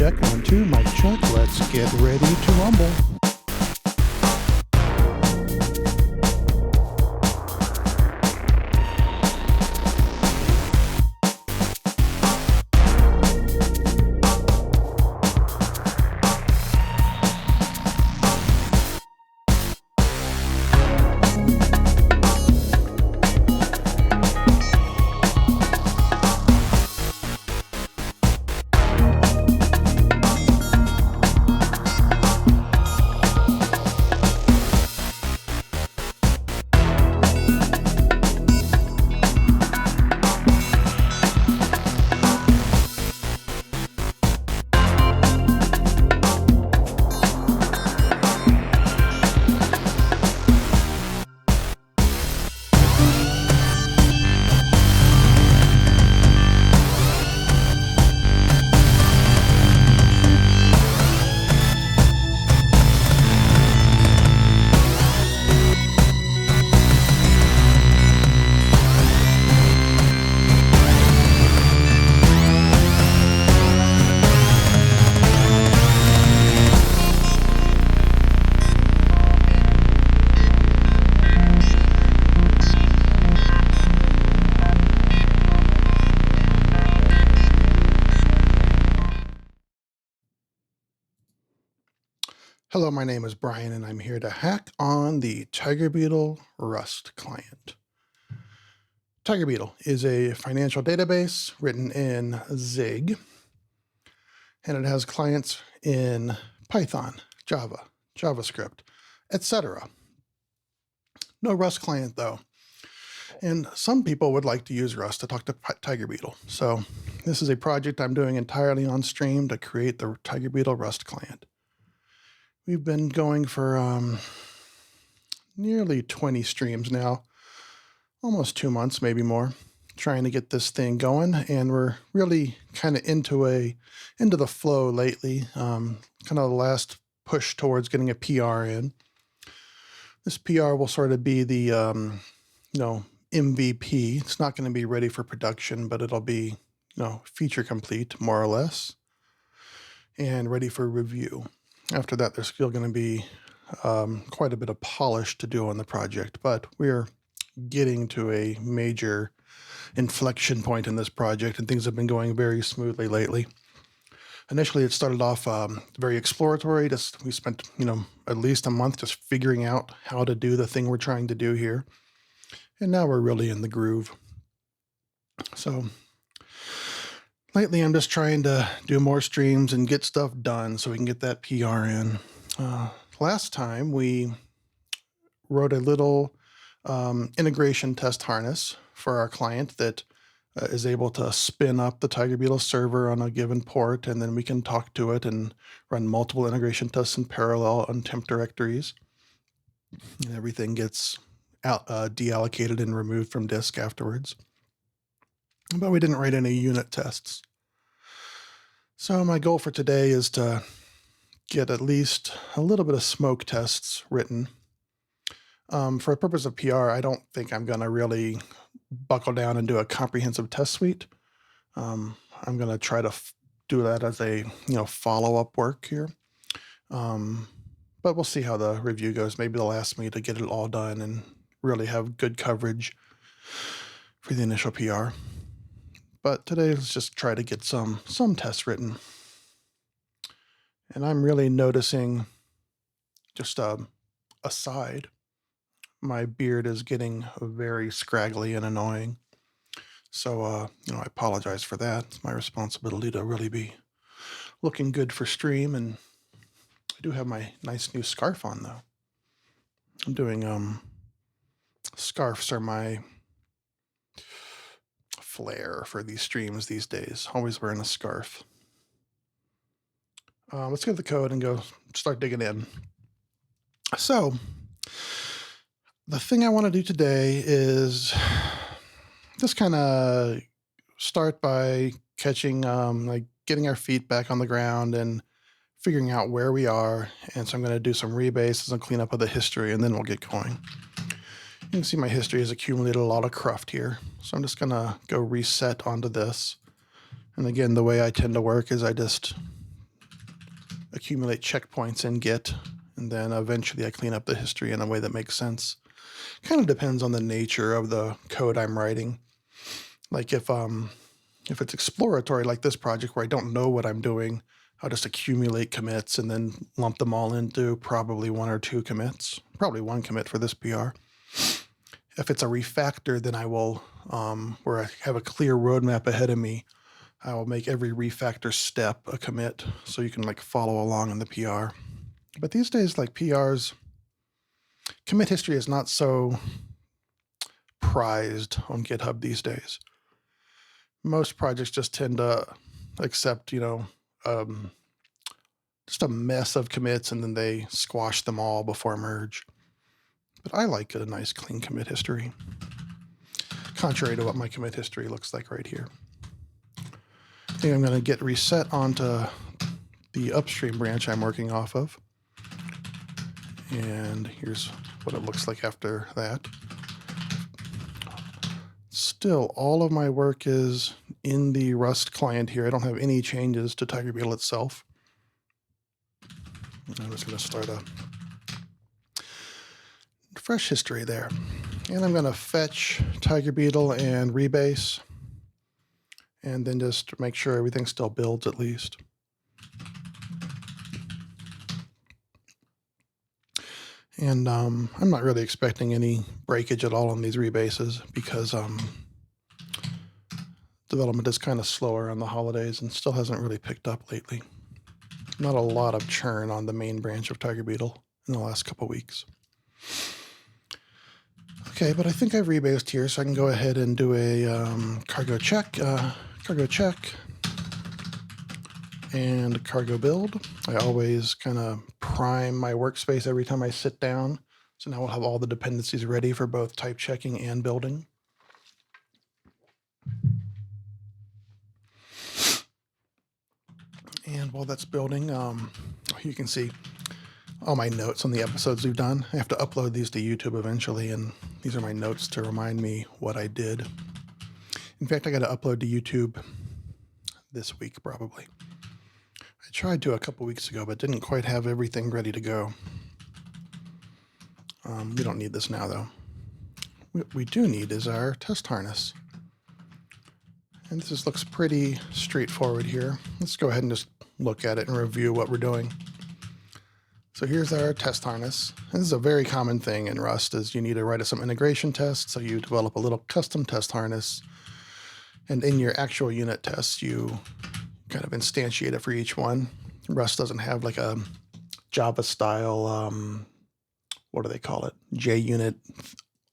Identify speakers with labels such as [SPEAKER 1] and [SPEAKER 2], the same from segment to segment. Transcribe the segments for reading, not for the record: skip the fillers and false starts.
[SPEAKER 1] check. 1, 2, mic check. Let's get ready to rumble. Hello, my name is Brian, and I'm here to hack on the Tiger Beetle Rust client. Tiger Beetle is a financial database written in Zig, and it has clients in Python, Java, JavaScript, etc. No Rust client, though. And some people would like to use Rust to talk to Tiger Beetle. So this is a project I'm doing entirely on stream to create the Tiger Beetle Rust client. We've been going for nearly 20 streams now, almost 2 months, maybe more, trying to get this thing going. And we're really kind of into the flow lately, kind of the last push towards getting a PR in. This PR will sort of be the, MVP. It's not going to be ready for production, but it'll be, feature complete, more or less, and ready for review. After that, there's still going to be quite a bit of polish to do on the project, but we're getting to a major inflection point in this project, and things have been going very smoothly lately. Initially, it started off very exploratory. We spent, at least a month just figuring out how to do the thing we're trying to do here, and now we're really in the groove. So lately, I'm just trying to do more streams and get stuff done so we can get that PR in. Last time, we wrote a little integration test harness for our client that is able to spin up the Tiger Beetle server on a given port, and then we can talk to it and run multiple integration tests in parallel on temp directories. And everything gets deallocated and removed from disk afterwards. But we didn't write any unit tests. So my goal for today is to get at least a little bit of smoke tests written. For a purpose of PR, I don't think I'm going to really buckle down and do a comprehensive test suite. I'm going to try to do that as a follow-up work here. But we'll see how the review goes. Maybe they'll ask me to get it all done and really have good coverage for the initial PR. But today, let's just try to get some tests written. And I'm really noticing, just aside, my beard is getting very scraggly and annoying. So, I apologize for that. It's my responsibility to really be looking good for stream. And I do have my nice new scarf on, though. I'm doing, scarves are my flair for these streams these days. Always wearing a scarf. Let's get the code and go start digging in. So, the thing I want to do today is just kind of start by catching, getting our feet back on the ground and figuring out where we are. And so I'm going to do some rebases and clean up of the history, and then we'll get going. You can see my history has accumulated a lot of cruft here. So I'm just going to go reset onto this. And again, the way I tend to work is I just accumulate checkpoints in Git, and then eventually I clean up the history in a way that makes sense. Kind of depends on the nature of the code I'm writing. Like if it's exploratory like this project where I don't know what I'm doing, I'll just accumulate commits and then lump them all into probably 1 or 2 commits, probably 1 commit for this PR. If it's a refactor, then I will, where I have a clear roadmap ahead of me, I will make every refactor step a commit so you can like follow along in the PR. But these days, like PRs, commit history is not so prized on GitHub these days. Most projects just tend to accept, just a mess of commits and then they squash them all before merge. But I like a nice clean commit history, contrary to what my commit history looks like right here. I think I'm going to get reset onto the upstream branch I'm working off of. And here's what it looks like after that. Still, all of my work is in the Rust client here. I don't have any changes to Tiger Beetle itself. I'm just going to start a fresh history there. And I'm going to fetch Tiger Beetle and rebase, and then just make sure everything still builds at least. And I'm not really expecting any breakage at all on these rebases because development is kind of slower on the holidays and still hasn't really picked up lately. Not a lot of churn on the main branch of Tiger Beetle in the last couple weeks. Okay, but I think I've rebased here, so I can go ahead and do a cargo check, and cargo build. I always kind of prime my workspace every time I sit down. So now we'll have all the dependencies ready for both type checking and building. And while that's building, you can see all my notes on the episodes we've done. I have to upload these to YouTube eventually, and these are my notes to remind me what I did. In fact, I got to upload to YouTube this week probably. I tried to a couple weeks ago, but didn't quite have everything ready to go. We don't need this now, though. What we do need is our test harness. And this just looks pretty straightforward here. Let's go ahead and just look at it and review what we're doing. So here's our test harness. And this is a very common thing in Rust, is you need to write some integration tests, so you develop a little custom test harness. And in your actual unit tests, you kind of instantiate it for each one. Rust doesn't have like a Java style, what do they call it? JUnit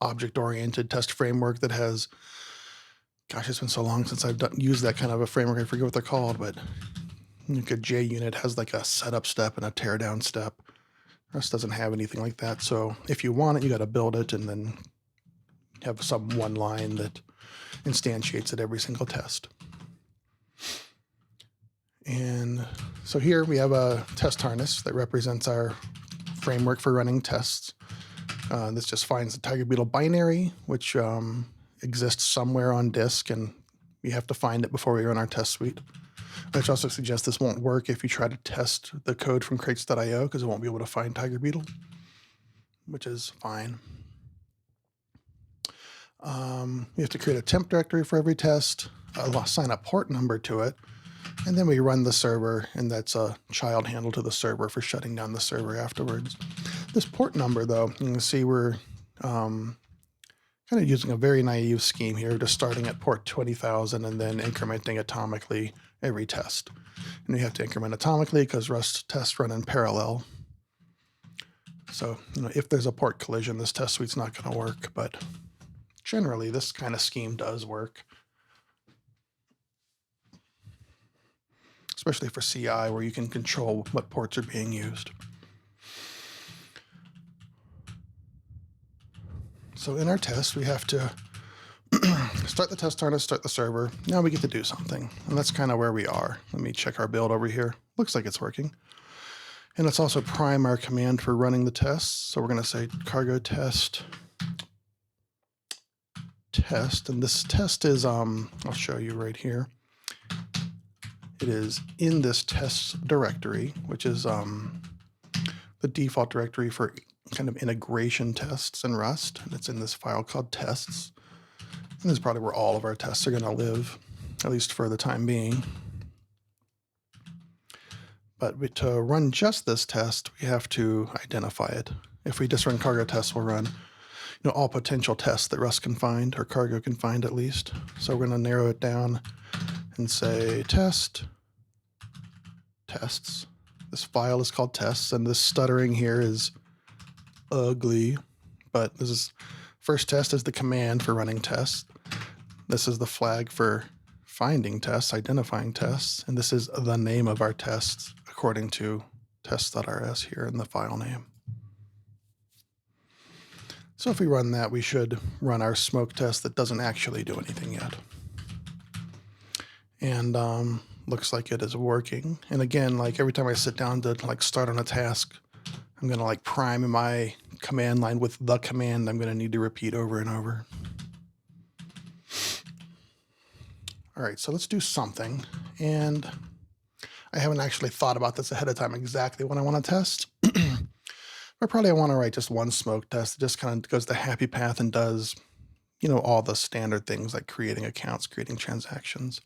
[SPEAKER 1] object-oriented test framework that has, gosh, it's been so long since I've used that kind of a framework, I forget what they're called, but like a JUnit has like a setup step and a teardown step. Rust doesn't have anything like that. So if you want it, you got to build it and then have some one line that instantiates it every single test. And so here we have a test harness that represents our framework for running tests. This just finds the Tiger Beetle binary, which exists somewhere on disk, and we have to find it before we run our test suite. Which also suggests this won't work if you try to test the code from crates.io, because it won't be able to find Tiger Beetle, which is fine. We have to create a temp directory for every test, assign a port number to it, and then we run the server, and that's a child handle to the server for shutting down the server afterwards. This port number, though, you can see we're kind of using a very naive scheme here, just starting at port 20,000 and then incrementing atomically every test. And we have to increment atomically because Rust tests run in parallel. So, if there's a port collision, this test suite's not going to work, but generally this kind of scheme does work. Especially for CI, where you can control what ports are being used. So in our test, we have to start the test harness, start the server. Now we get to do something, and that's kind of where we are. Let me check our build over here. Looks like it's working. And let's also prime our command for running the tests. So we're going to say cargo test, and this test is, I'll show you right here. It is in this test directory, which is the default directory for kind of integration tests in Rust. And it's in this file called tests. And this is probably where all of our tests are going to live, at least for the time being. But to run just this test, we have to identify it. If we just run cargo tests, we'll run all potential tests that Rust can find, or cargo can find at least. So we're going to narrow it down and say tests. This file is called tests, and this stuttering here is ugly, but this is first test is the command for running tests. This is the flag for finding tests, identifying tests, and this is the name of our tests according to tests.rs here in the file name. So if we run that, we should run our smoke test that doesn't actually do anything yet. And looks like it is working. And again, like every time I sit down to like start on a task, I'm going to like prime my command line with the command I'm going to need to repeat over and over. All right, so let's do something. And I haven't actually thought about this ahead of time exactly what I want to test. But probably I want to write just one smoke test that just kind of goes the happy path and does, all the standard things like creating accounts, creating transactions.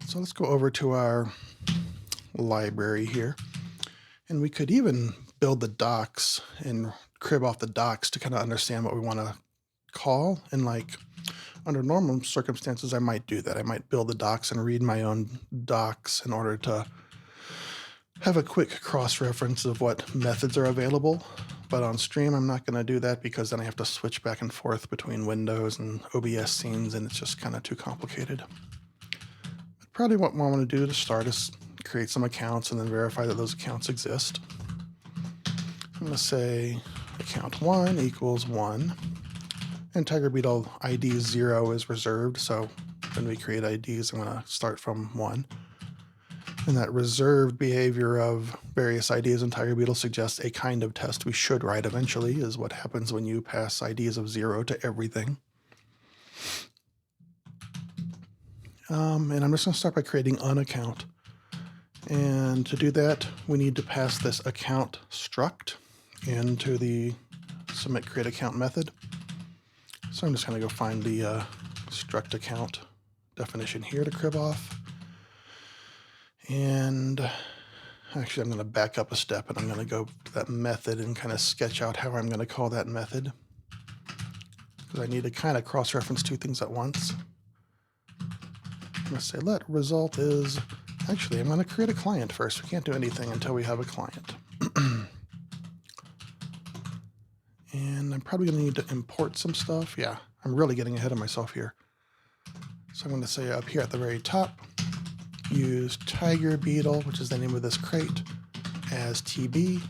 [SPEAKER 1] So let's go over to our library here. And we could even build the docs and crib off the docs to kind of understand what we want to call. And like under normal circumstances, I might do that. I might build the docs and read my own docs in order to have a quick cross-reference of what methods are available. But on stream, I'm not going to do that because then I have to switch back and forth between Windows and OBS scenes, and it's just kind of too complicated. But probably what I want to do to start is create some accounts and then verify that those accounts exist. I'm going to say account 1 equals 1. And Tiger Beetle ID 0 is reserved, so when we create IDs, I'm going to start from 1. And that reserved behavior of various IDs in Tiger Beetle suggests a kind of test we should write eventually, is what happens when you pass IDs of 0 to everything. And I'm just going to start by creating an account. And to do that, we need to pass this account struct into the submit create account method. So I'm just going to go find the struct account definition here to crib off. And actually, I'm going to back up a step and I'm going to go to that method and kind of sketch out how I'm going to call that method. Because I need to kind of cross-reference two things at once. I'm going to say let result is, actually, I'm going to create a client first. We can't do anything until we have a client. And I'm probably going to need to import some stuff. Yeah, I'm really getting ahead of myself here. So I'm going to say up here at the very top, use Tiger Beetle, which is the name of this crate, as TB,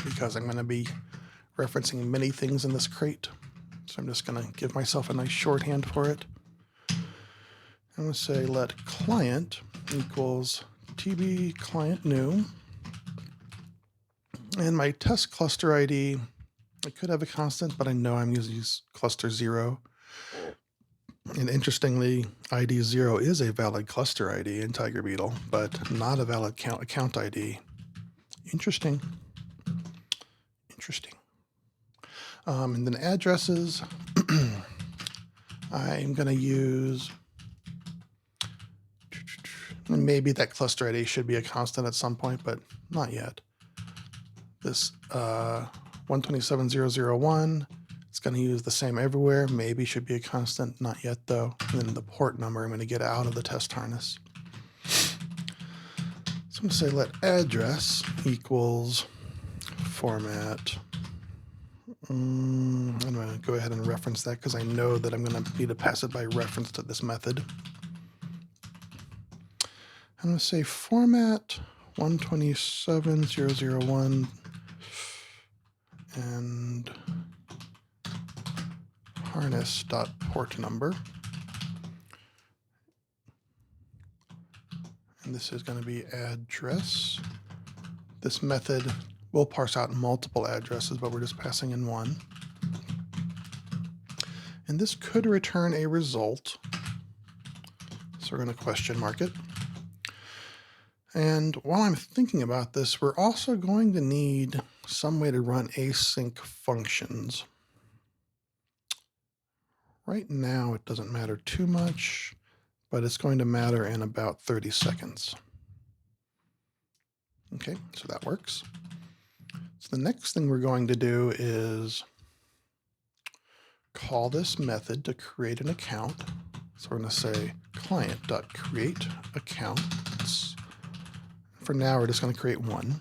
[SPEAKER 1] because I'm going to be referencing many things in this crate. So I'm just going to give myself a nice shorthand for it. I'm going to say let client equals TB client new. And my test cluster ID, I could have a constant, but I know I'm going to use cluster 0. And interestingly, ID 0 is a valid cluster ID in Tiger Beetle, but not a valid account ID. Interesting. Interesting. And then addresses, I'm going to use, maybe that cluster ID should be a constant at some point, but not yet. This 127.0.0.1, it's going to use the same everywhere, maybe should be a constant, not yet though. And then the port number I'm going to get out of the test harness. So I'm going to say let address equals format. I'm going to go ahead and reference that because I know that I'm going to need to pass it by reference to this method. I'm going to say format 127.0.0.1 and harness.port number. And this is going to be address. This method will parse out multiple addresses, but we're just passing in one. And this could return a result. So we're going to question mark it. And while I'm thinking about this, we're also going to need some way to run async functions. Right now, it doesn't matter too much, but it's going to matter in about 30 seconds. Okay, so that works. So the next thing we're going to do is call this method to create an account. So we're going to say client.createAccounts. For now, we're just going to create one.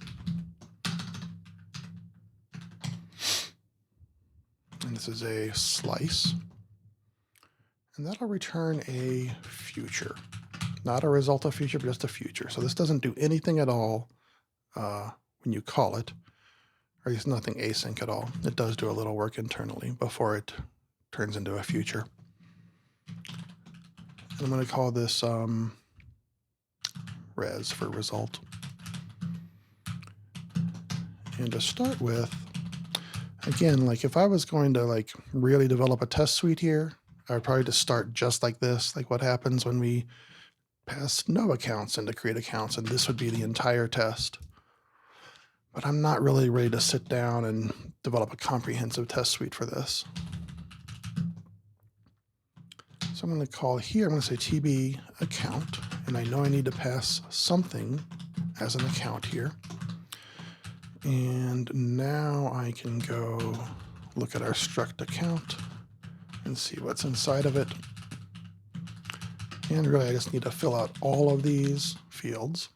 [SPEAKER 1] And this is a slice. And that'll return a future. Not a result of future, but just a future. So this doesn't do anything at all when you call it, or it's nothing async at all. It does do a little work internally before it turns into a future. And I'm going to call this res for result. And to start with, again, like if I was going to like really develop a test suite here, I would probably just start just like this, like what happens when we pass no accounts into create accounts, and this would be the entire test. But I'm not really ready to sit down and develop a comprehensive test suite for this. So I'm going to call here, I'm going to say TB account, and I know I need to pass something as an account here. And now I can go look at our struct account and see what's inside of it. And really, I just need to fill out all of these fields.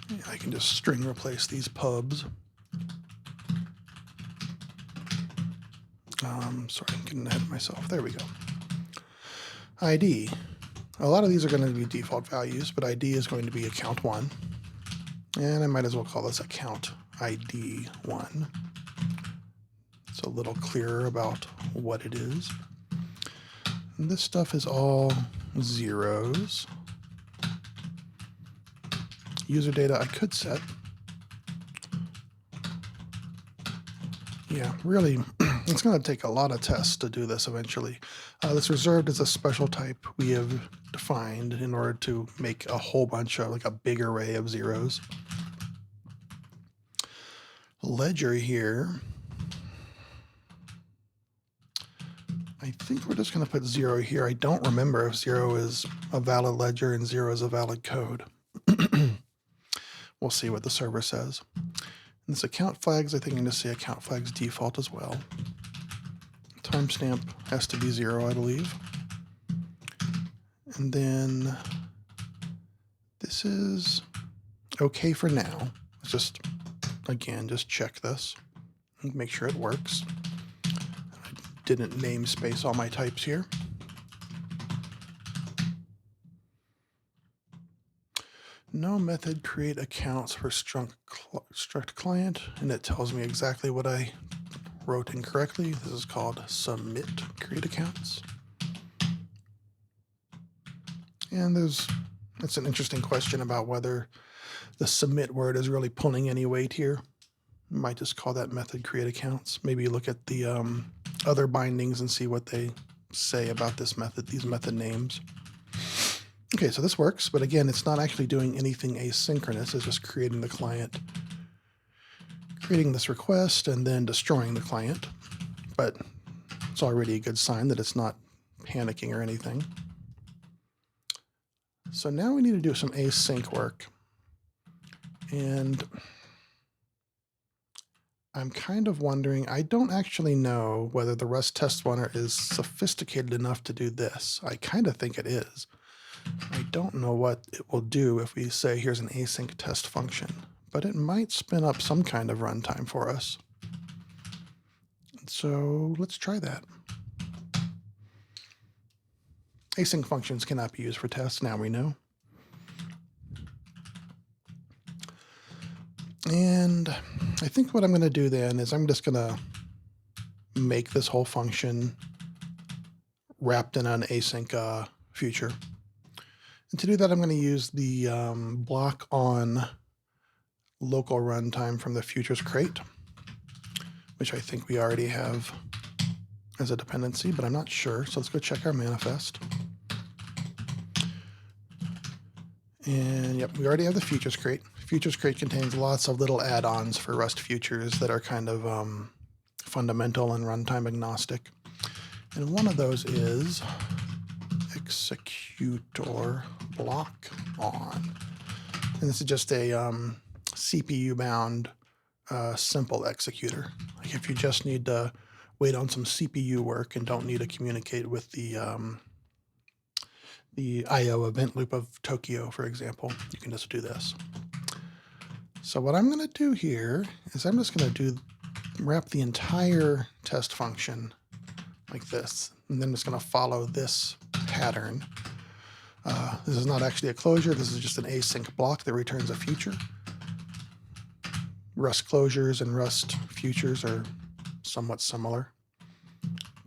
[SPEAKER 1] And I can just string replace these pubs. Sorry, I'm getting ahead of myself. There we go. ID. A lot of these are going to be default values, but ID is going to be account 1. And I might as well call this account ID 1. It's a little clearer about what it is. And this stuff is all zeros. User data I could set. Yeah, really, it's going to take a lot of tests to do this eventually. This reserved is a special type we have defined in order to make a whole bunch of, like a big array of zeros. Ledger here, I think we're just going to put 0 here. I don't remember if 0 is a valid ledger and 0 is a valid code. We'll see what the server says. And this account flags, I think I'm going to say account flags default as well. Timestamp has to be 0, I believe. And then this is okay for now. Let's just, again, just check this and make sure it works. I didn't namespace all my types here. No method create accounts for struct client, and it tells me exactly what I wrote incorrectly. This is called submit create accounts. And it's an interesting question about whether the submit word is really pulling any weight here. You might just call that method create accounts. Maybe look at the other bindings and see what they say about this method, these method names. Okay, so this works, but again, it's not actually doing anything asynchronous. It's just creating the client, creating this request, and then destroying the client. But it's already a good sign that it's not panicking or anything. So now we need to do some async work. And I'm kind of wondering, I don't actually know whether the Rust test runner is sophisticated enough to do this. I kind of think it is. I don't know what it will do if we say here's an async test function, but it might spin up some kind of runtime for us. So let's try that. Async functions cannot be used for tests, now we know. And I think what I'm going to do then is I'm just going to make this whole function wrapped in an async future. And to do that, I'm going to use the block on local runtime from the futures crate, which I think we already have as a dependency, but I'm not sure. So let's go check our manifest. And yep, we already have the futures crate. Futures crate contains lots of little add-ons for Rust futures that are kind of fundamental and runtime agnostic. And one of those is executor block on. And this is just a CPU-bound simple executor. Like if you just need to wait on some CPU work and don't need to communicate with the I/O event loop of Tokio, for example, you can just do this. So what I'm going to do here is I'm just going to wrap the entire test function like this, and then I'm just going to follow this pattern. This is not actually a closure. This is just an async block that returns a future. Rust closures and Rust futures are somewhat similar.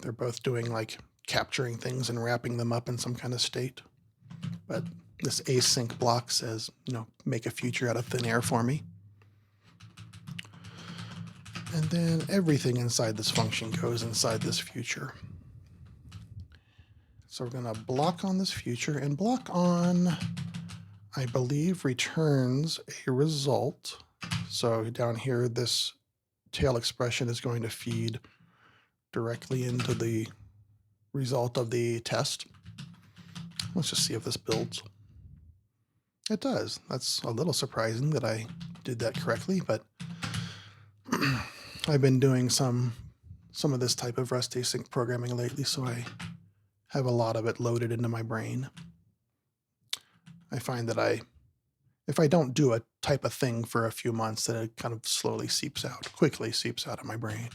[SPEAKER 1] They're both doing like capturing things and wrapping them up in some kind of state. But this async block says, make a future out of thin air for me. And then everything inside this function goes inside this future. So we're going to block on this future, and block on, I believe, returns a result. So down here, this tail expression is going to feed directly into the result of the test. Let's just see if this builds. It does. That's a little surprising that I did that correctly, but I've been doing some of this type of Rust async programming lately, so I have a lot of it loaded into my brain. I find that if I don't do a type of thing for a few months, that it kind of quickly seeps out of my brain.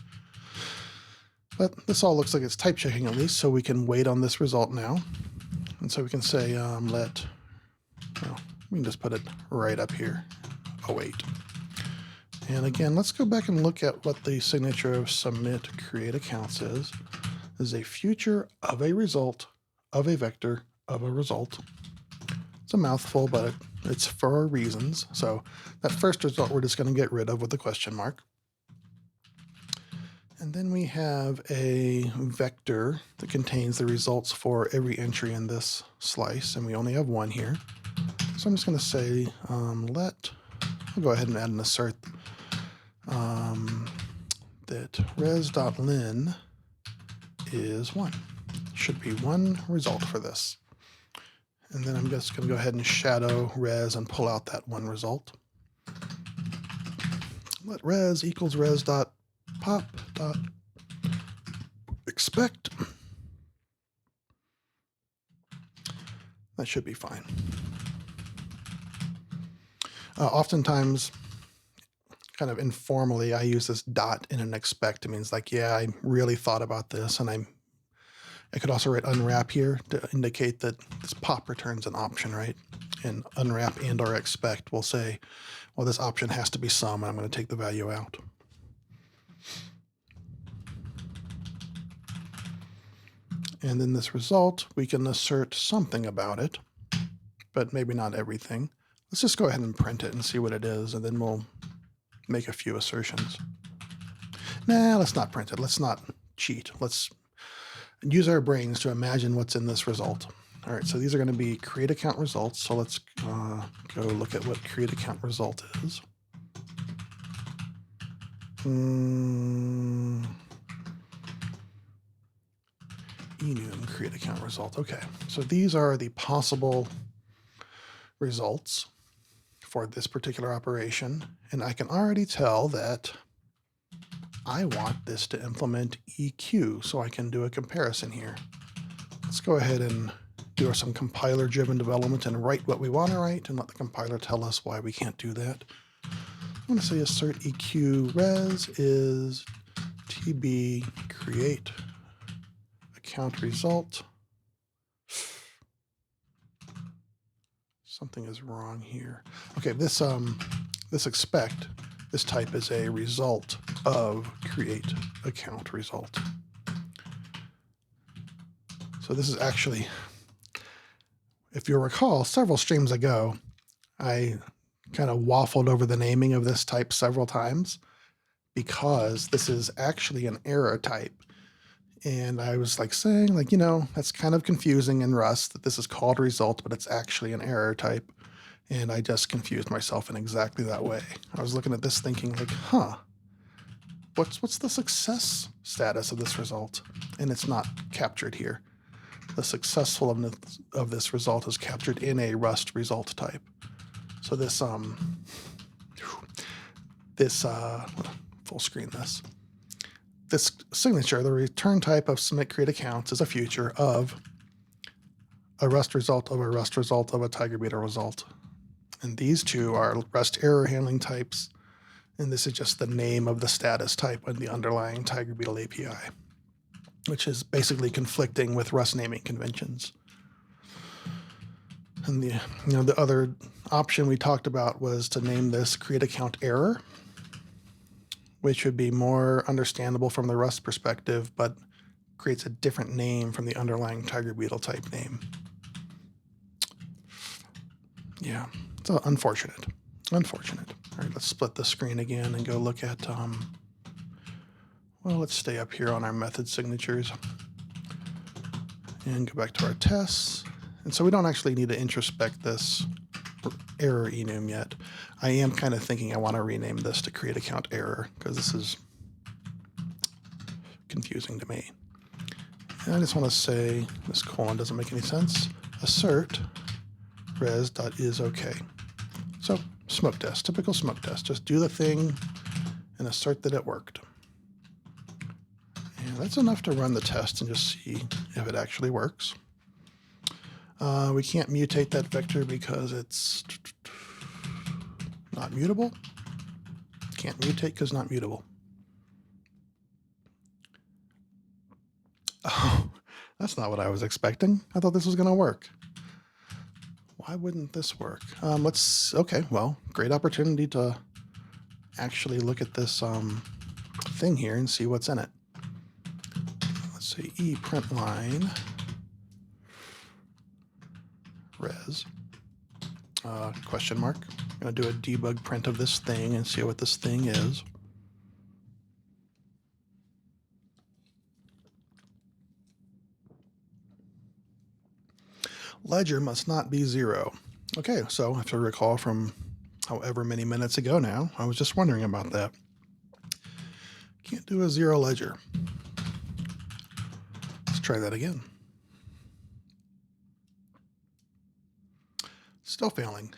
[SPEAKER 1] But this all looks like it's type checking at least, so we can wait on this result now. And so we can say we can just put it right up here, await. And again, let's go back and look at what the signature of submit create accounts is. This is a future of a result of a vector of a result. It's a mouthful, but it's for reasons. So that first result we're just going to get rid of with the question mark. And then we have a vector that contains the results for every entry in this slice, and we only have one here. So I'm just going to say I'll go ahead and add an assert that res.len is 1. Should be one result for this. And then I'm just going to go ahead and shadow res and pull out that one result. Let res equals res.pop.expect. That should be fine. Oftentimes, kind of informally, I use this dot in an expect. It means like, yeah, I really thought about this, and I could also write unwrap here to indicate that this pop returns an option, right? And unwrap and or expect will say, well, this option has to be some, and I'm going to take the value out. And then this result, we can assert something about it, but maybe not everything. Let's just go ahead and print it and see what it is, and then we'll make a few assertions. Nah, let's not print it. Let's not cheat. Let's use our brains to imagine what's in this result. All right, so these are going to be create account results. So let's go look at what create account result is. Enum create account result. Okay, so these are the possible results for this particular operation, and I can already tell that I want this to implement EQ, so I can do a comparison here. Let's go ahead and do some compiler-driven development and write what we want to write, and let the compiler tell us why we can't do that. I'm going to say assert EQ res is tb create account result. Something is wrong here. Okay, this expect, this type is a result of create account result. So this is actually, if you recall, several streams ago, I kind of waffled over the naming of this type several times because this is actually an error type And I was like saying, like, you know, that's kind of confusing in Rust that this is called result, but it's actually an error type. And I just confused myself in exactly that way. I was looking at this thinking like, huh, what's the success status of this result? And it's not captured here. The successfulness of this result is captured in a Rust result type. So this full screen this. This signature, the return type of submit create accounts, is a future of a Rust result of a Rust result of a TigerBeetle result. And these two are Rust error handling types. And this is just the name of the status type in the underlying TigerBeetle API, which is basically conflicting with Rust naming conventions. And the other option we talked about was to name this create account error, which would be more understandable from the Rust perspective, but creates a different name from the underlying TigerBeetle type name. Yeah, it's unfortunate. Unfortunate. All right, let's split the screen again and go look at, well, let's stay up here on our method signatures and go back to our tests. And so we don't actually need to introspect this error enum yet. I am kind of thinking I want to rename this to create account error because this is confusing to me. And I just want to say this colon doesn't make any sense. Assert res.isOK. So smoke test, typical smoke test. Just do the thing and assert that it worked. And that's enough to run the test and just see if it actually works. We can't mutate that vector because it's not mutable. Can't mutate because not mutable. Oh, that's not what I was expecting. I thought this was going to work. Why wouldn't this work? Okay, well, great opportunity to actually look at this thing here and see what's in it. Let's say ePrintline res, question mark. I'm going to do a debug print of this thing and see what this thing is. Ledger must not be 0. Okay, so if I recall from however many minutes ago now, I was just wondering about that. Can't do a 0 ledger. Let's try that again. Still failing.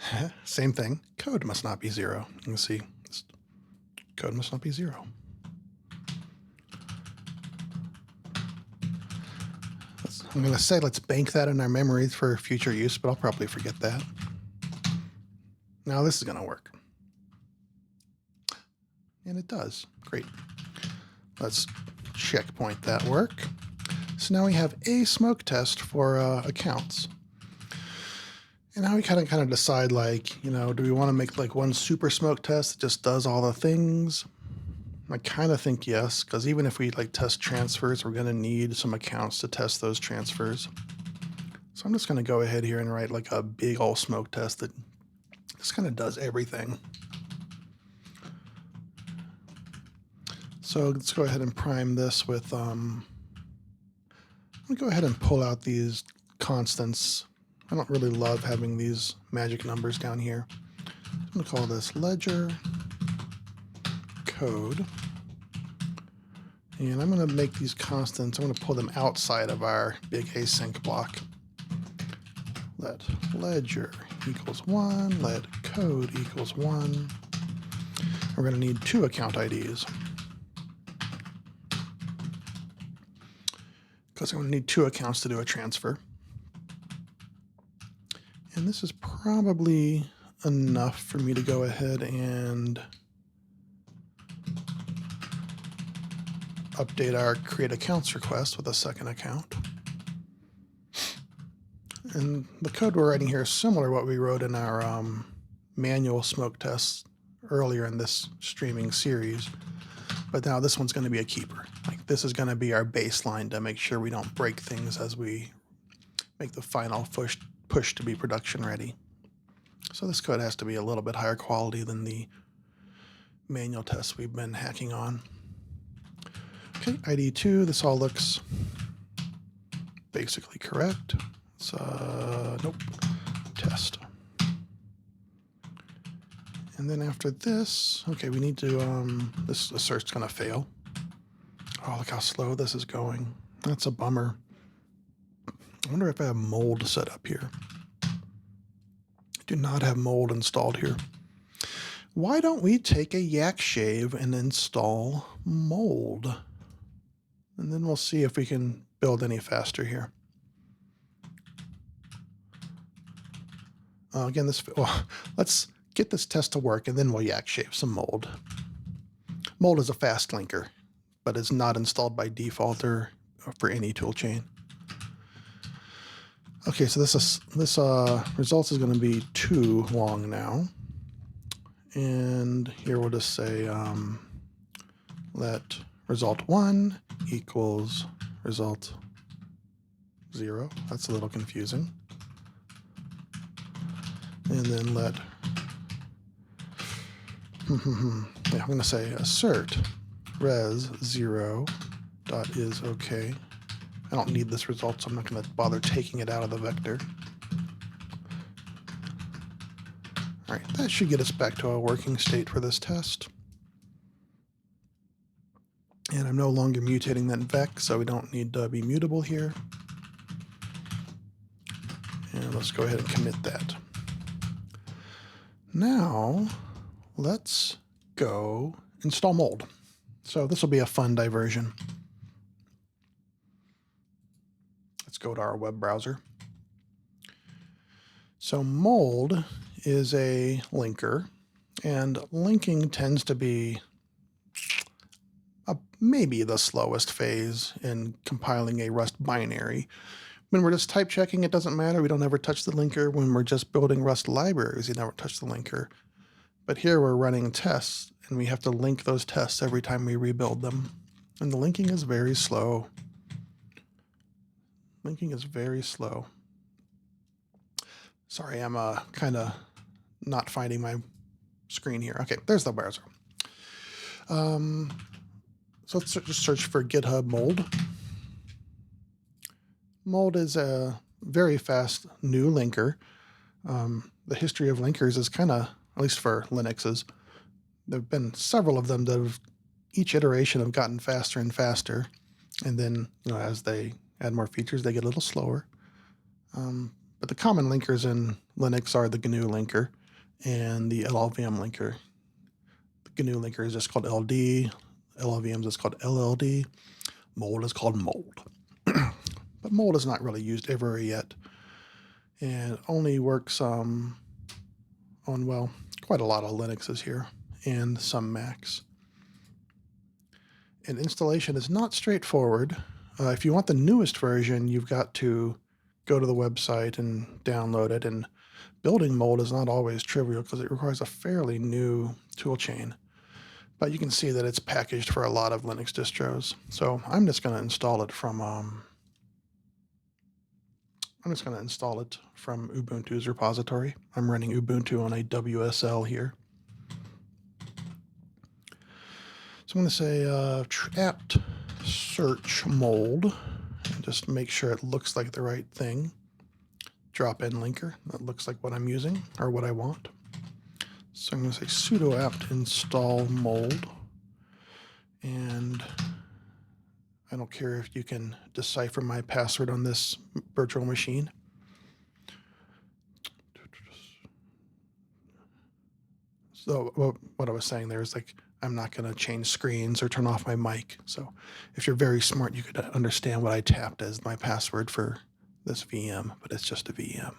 [SPEAKER 1] Same thing. Code must not be 0. You can see code must not be 0. I'm going to say let's bank that in our memory for future use, but I'll probably forget that. Now this is going to work. And it does. Great. Let's checkpoint that work. So now we have a smoke test for accounts. And now we kind of decide, like, you know, do we want to make like one super smoke test that just does all the things? I kind of think yes, because even if we like test transfers, we're going to need some accounts to test those transfers. So I'm just going to go ahead here and write like a big old smoke test that just kind of does everything. So let's go ahead and prime this with, I'm going to go ahead and pull out these constants. I don't really love having these magic numbers down here. I'm going to call this ledger code. And I'm going to make these constants, I'm going to pull them outside of our big async block. Let ledger equals 1, let code equals 1. We're going to need 2 account IDs. Because I'm going to need 2 accounts to do a transfer. And this is probably enough for me to go ahead and update our create accounts request with a second account. And the code we're writing here is similar to what we wrote in our manual smoke tests earlier in this streaming series. But now this one's going to be a keeper. Like, this is going to be our baseline to make sure we don't break things as we make the final push to be production ready. So this code has to be a little bit higher quality than the manual tests we've been hacking on. Okay, ID 2, this all looks basically correct. It's, nope, test. And then after this, okay, we need to, this assert's gonna fail. Oh, look how slow this is going. That's a bummer. I wonder if I have mold set up here. I do not have mold installed here. Why don't we take a yak shave and install mold? And then we'll see if we can build any faster here. Again, let's get this test to work and then we'll yak shave some mold. Mold is a fast linker, but it's not installed by default or for any toolchain. Okay, so this results is going to be too long now. And here we'll just say let result 1 equals result 0. That's a little confusing. And then let, yeah, I'm going to say assert res 0 dot is okay. I don't need this result, so I'm not going to bother taking it out of the vector. All right, that should get us back to a working state for this test. And I'm no longer mutating that vec, so we don't need to be mutable here. And let's go ahead and commit that. Now, let's go install mold. So this will be a fun diversion. Let's go to our web browser. So mold is a linker, and linking tends to be maybe the slowest phase in compiling a Rust binary. When we're just type checking, it doesn't matter. We don't ever touch the linker. When we're just building Rust libraries, you never touch the linker. But here we're running tests, and we have to link those tests every time we rebuild them. And the linking is very slow. Linking is very slow. Sorry, I'm kind of not finding my screen here. Okay, there's the browser. So let's just search for GitHub mold. Mold is a very fast new linker. The history of linkers is kind of, at least for Linuxes, there have been several of them that have, each iteration have gotten faster and faster. And then, as they add more features, they get a little slower. But the common linkers in Linux are the GNU linker and the LLVM linker. The GNU linker is just called LD. LLVM is called LLD. Mold is called mold. But mold is not really used everywhere yet. And it only works on, well, quite a lot of Linuxes here and some Macs. And installation is not straightforward. If you want the newest version, you've got to go to the website and download it. And building mold is not always trivial because it requires a fairly new toolchain. But you can see that it's packaged for a lot of Linux distros. So I'm just going to install it from Ubuntu's repository. I'm running Ubuntu on a WSL here. So I'm going to say apt search mold and just make sure it looks like the right thing. Drop in linker that looks like what I'm using or what I want. So I'm going to say sudo apt install mold, and I don't care if you can decipher my password on this virtual machine. So what I was saying there is I'm not going to change screens or turn off my mic. So if you're very smart, you could understand what I tapped as my password for this VM, but it's just a VM.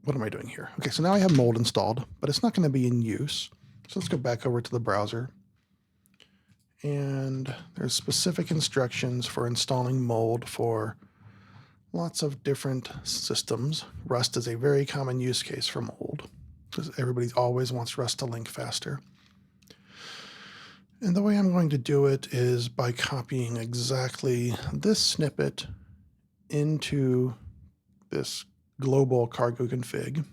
[SPEAKER 1] What am I doing here? Okay, so now I have mold installed, but it's not going to be in use. So let's go back over to the browser. And there's specific instructions for installing mold for lots of different systems. Rust is a very common use case for mold because everybody always wants Rust to link faster. And the way I'm going to do it is by copying exactly this snippet into this global cargo config.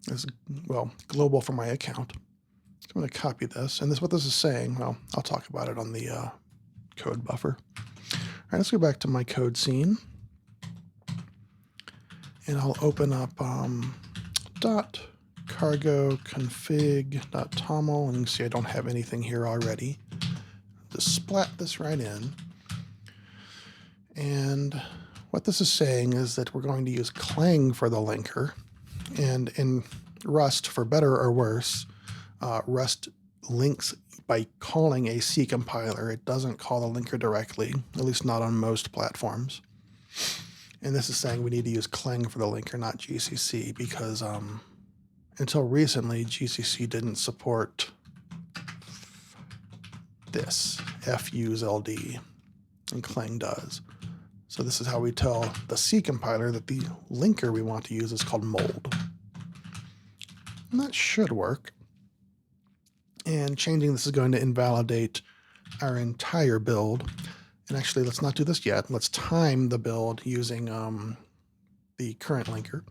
[SPEAKER 1] This, well, global for my account. I'm going to copy this, and what this is saying, well, I'll talk about it on the code buffer. All right, let's go back to my code scene, and I'll open up dot cargo config dot toml, and you can see I don't have anything here already. Just splat this right in, and what this is saying is that we're going to use Clang for the linker, and in Rust, for better or worse, Rust links by calling a C compiler. It doesn't call the linker directly, at least not on most platforms. And this is saying we need to use Clang for the linker, not GCC, because until recently, GCC didn't support this, fusld, and Clang does. So this is how we tell the C compiler that the linker we want to use is called mold. And that should work. And changing this is going to invalidate our entire build. And actually, let's not do this yet. Let's time the build using the current linker,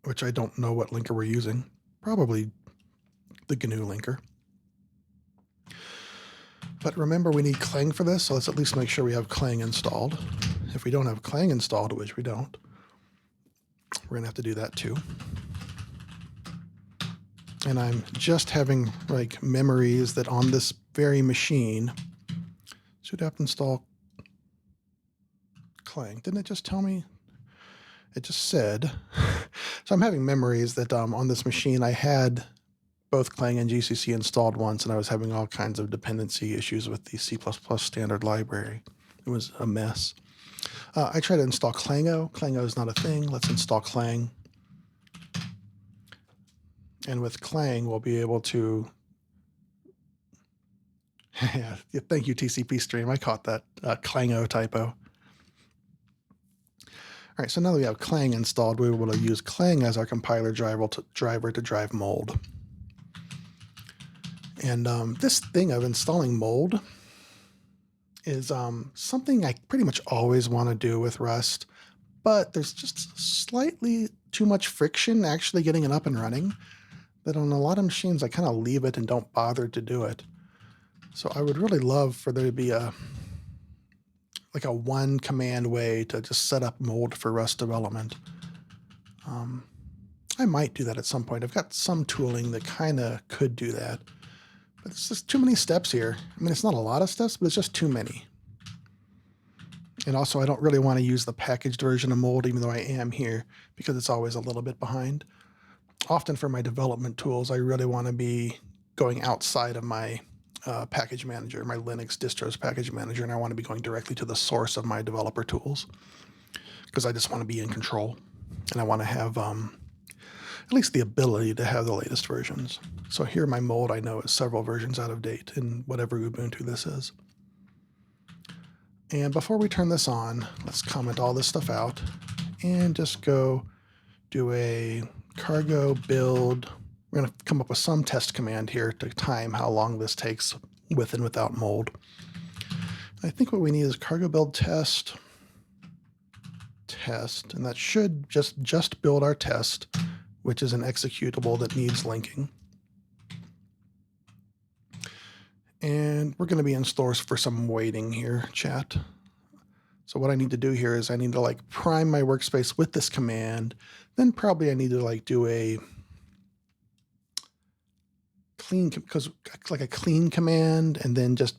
[SPEAKER 1] which I don't know what linker we're using. Probably the GNU linker. But remember, we need Clang for this, so let's at least make sure we have Clang installed. If we don't have Clang installed, which we don't, we're going to have to do that too. And I'm just having like memories that on this very machine should have to install Clang. Didn't it just tell me? It just said. So I'm having memories that on this machine I had both Clang and GCC installed once, and I was having all kinds of dependency issues with the C++ standard library. It was a mess. I tried to install Clango. Clango is not a thing. Let's install Clang. And with Clang, we'll be able to, yeah, thank you, TCP stream. I caught that Clango typo. All right, so now that we have Clang installed, we're able to use Clang as our compiler driver to drive mold. And this thing of installing mold is something I pretty much always want to do with Rust, but there's just slightly too much friction actually getting it up and running, that on a lot of machines I kind of leave it and don't bother to do it. So I would really love for there to be a one command way to just set up mold for Rust development. I might do that at some point. I've got some tooling that kind of could do that, but it's just too many steps here. I mean, it's not a lot of steps, but it's just too many. And also, I don't really want to use the packaged version of mold, even though I am here, because it's always a little bit behind. Often for my development tools, I really want to be going outside of my package manager, my Linux distros package manager, and I want to be going directly to the source of my developer tools, because I just want to be in control, and I want to have at least the ability to have the latest versions. So here my mold I know is several versions out of date in whatever Ubuntu this is. And before we turn this on, let's comment all this stuff out and just go do a cargo build. We're going to come up with some test command here to time how long this takes with and without mold. I think what we need is cargo build test, and that should just build our test, which is an executable that needs linking. And we're going to be in stores for some waiting here, chat. So what I need to do here is I need to like prime my workspace with this command. Then probably I need to like do a clean, because like a clean command, and then just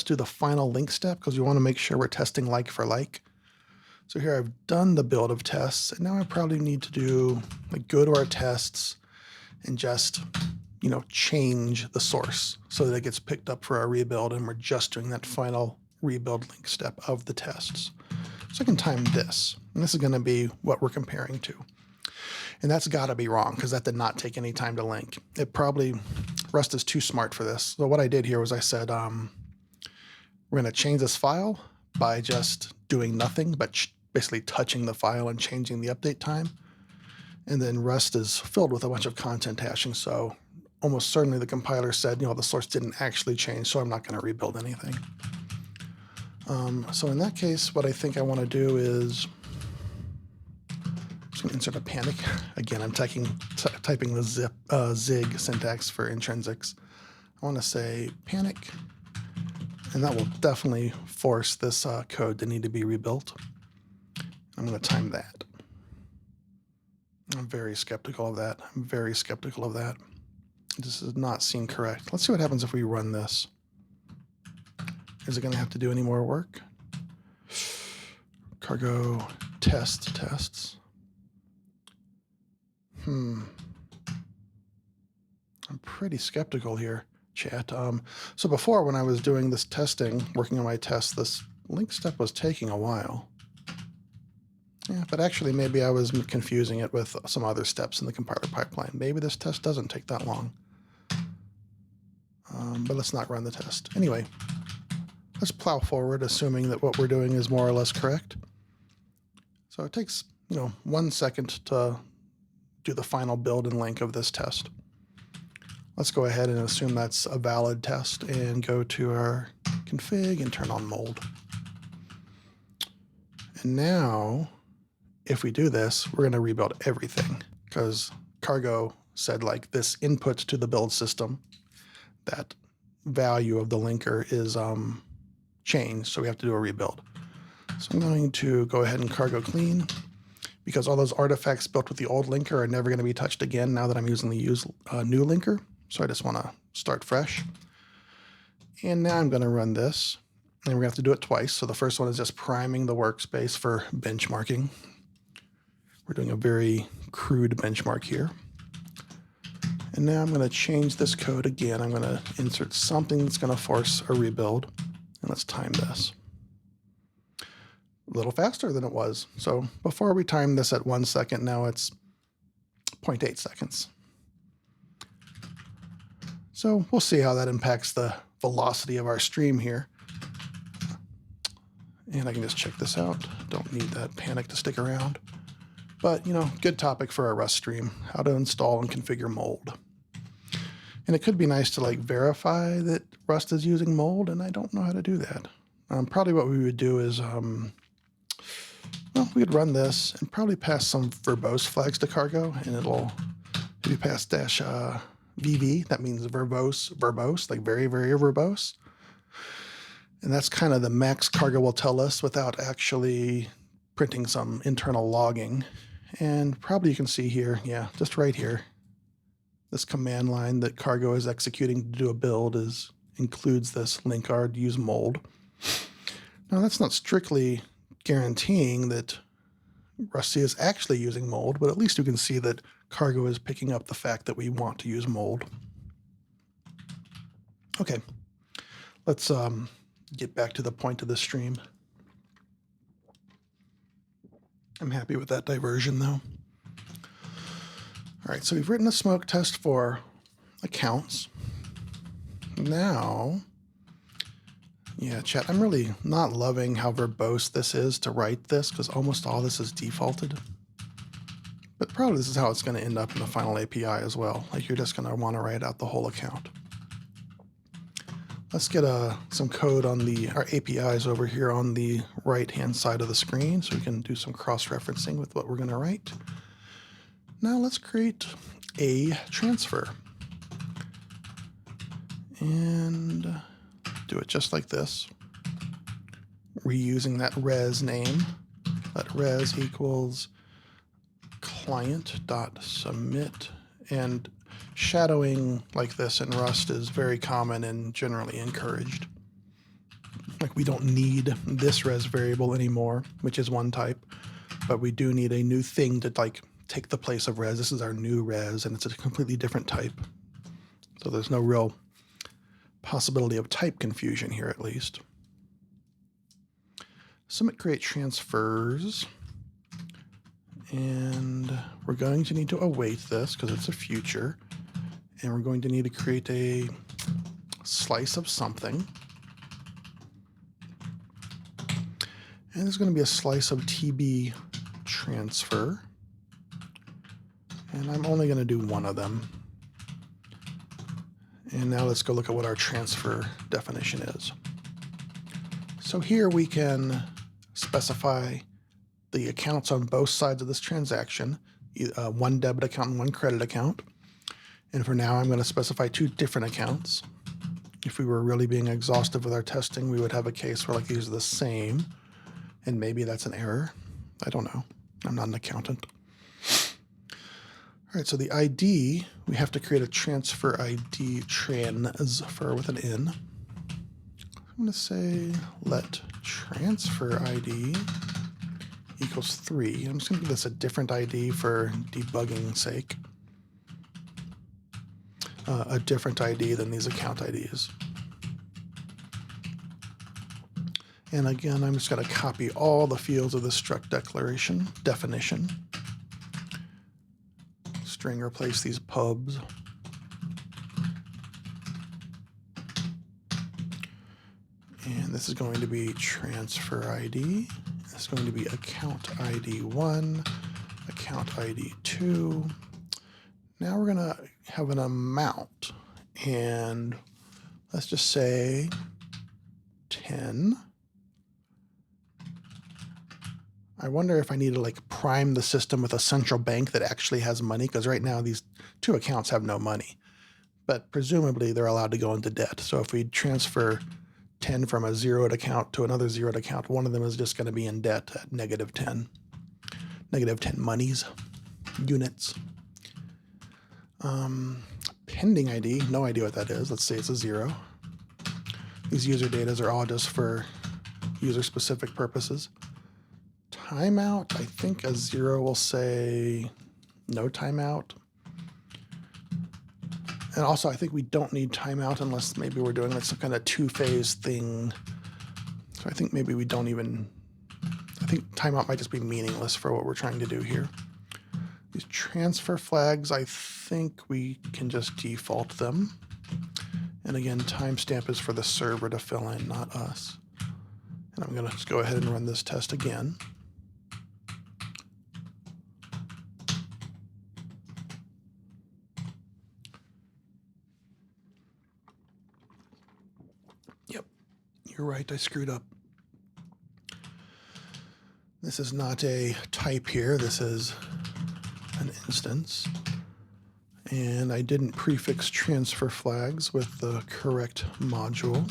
[SPEAKER 1] do the final link step, because we want to make sure we're testing like for like. So here I've done the build of tests, and now I probably need to do like go to our tests and just, you know, change the source so that it gets picked up for our rebuild, and we're just doing that final rebuild link step of the tests. So I can time this, and this is going to be what we're comparing to. And that's got to be wrong, because that did not take any time to link. It probably, Rust is too smart for this. So what I did here was I said, we're going to change this file by just doing nothing, but basically touching the file and changing the update time. And then Rust is filled with a bunch of content hashing. So almost certainly the compiler said, you know, the source didn't actually change, so I'm not going to rebuild anything. So in that case, what I think I want to do is just going to insert a panic. Again, I'm typing the zig syntax for intrinsics. I want to say panic, and that will definitely force this code to need to be rebuilt. I'm going to time that. I'm very skeptical of that. I'm very skeptical of that. This does not seem correct. Let's see what happens if we run this. Is it going to have to do any more work? Cargo tests. I'm pretty skeptical here, chat. So before, when I was doing this testing, working on my test, this link step was taking a while. Yeah, but actually maybe I was confusing it with some other steps in the compiler pipeline. Maybe this test doesn't take that long. But let's not run the test. Anyway, let's plow forward, assuming that what we're doing is more or less correct. So it takes, 1 second to do the final build and link of this test. Let's go ahead and assume that's a valid test and go to our config and turn on mold. And now, if we do this, we're going to rebuild everything because Cargo said like this input to the build system, that value of the linker is changed, so we have to do a rebuild. So I'm going to go ahead and cargo clean because all those artifacts built with the old linker are never going to be touched again now that I'm using the new linker. So I just want to start fresh. And now I'm going to run this, and we're going to have to do it twice. So the first one is just priming the workspace for benchmarking. We're doing a very crude benchmark here. And now I'm going to change this code again. I'm going to insert something that's going to force a rebuild. And let's time this. A little faster than it was. So before we timed this at 1 second, now it's 0.8 seconds. So we'll see how that impacts the velocity of our stream here. And I can just check this out. Don't need that panic to stick around. But, good topic for a Rust stream, how to install and configure mold. And it could be nice to verify that Rust is using mold, and I don't know how to do that. Probably what we would do is, we could run this and probably pass some verbose flags to Cargo, and it'll, if you pass -VV, that means verbose, like very, very verbose. And that's kind of the max Cargo will tell us without actually printing some internal logging. And probably you can see here, just right here, this command line that Cargo is executing to do a build includes this linkard use mold. Now that's not strictly guaranteeing that Rusty is actually using mold, but at least you can see that Cargo is picking up the fact that we want to use mold. Okay, let's get back to the point of the stream. I'm happy with that diversion, though. All right, so we've written a smoke test for accounts. Now, chat, I'm really not loving how verbose this is to write this because almost all this is defaulted. But probably this is how it's going to end up in the final API as well. Like you're just going to want to write out the whole account. Let's get some code on our APIs over here on the right-hand side of the screen so we can do some cross-referencing with what we're going to write. Now let's create a transfer. And do it just like this. Reusing that res name. Let res equals client.submit. And shadowing like this in Rust is very common and generally encouraged. Like we don't need this res variable anymore, which is one type, but we do need a new thing to take the place of res. This is our new res and it's a completely different type. So there's no real possibility of type confusion here at least. Submit create transfers. And we're going to need to await this because it's a future. And we're going to need to create a slice of something. And there's going to be a slice of TB transfer. And I'm only going to do one of them. And now let's go look at what our transfer definition is. So here we can specify the accounts on both sides of this transaction, one debit account and one credit account. And for now, I'm going to specify two different accounts. If we were really being exhaustive with our testing, we would have a case where like these are the same, and maybe that's an error. I don't know. I'm not an accountant. All right, so the ID, we have to create a transfer ID, transfer with an N. I'm going to say let transfer ID equals 3. I'm just going to give this a different ID for debugging sake. A different ID than these account IDs. And again, I'm just going to copy all the fields of the struct declaration, definition. String replace these pubs. And this is going to be transfer ID. This is going to be account ID 1, account ID 2. Now we're going to have an amount. And let's just say 10. I wonder if I need to like prime the system with a central bank that actually has money, because right now these two accounts have no money. But presumably they're allowed to go into debt. So if we transfer 10 from a zeroed account to another zeroed account, one of them is just going to be in debt at negative 10. Negative 10 monies, units. Pending ID, no idea what that is. Let's say it's a 0. These user datas are all just for user-specific purposes. Timeout, I think a 0 will say no timeout. And also, I think we don't need timeout unless maybe we're doing like some kind of two-phase thing. So I think maybe we don't even, I think timeout might just be meaningless for what we're trying to do here. These transfer flags, I think we can just default them. And again, timestamp is for the server to fill in, not us. And I'm going to just go ahead and run this test again. Yep, you're right, I screwed up. This is not a type here, this is an instance. And I didn't prefix transfer flags with the correct module.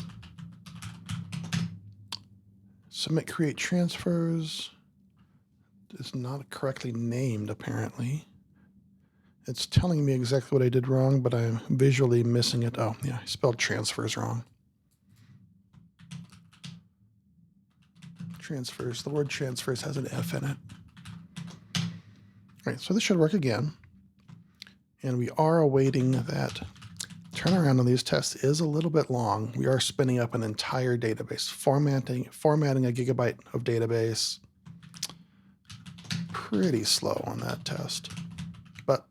[SPEAKER 1] Submit create transfers is not correctly named, apparently. It's telling me exactly what I did wrong, but I'm visually missing it. Oh, yeah, I spelled transfers wrong. Transfers, the word transfers has an F in it. All right, so this should work again. And we are awaiting that. Turnaround on these tests is a little bit long. We are spinning up an entire database, formatting a gigabyte of database. Pretty slow on that test, but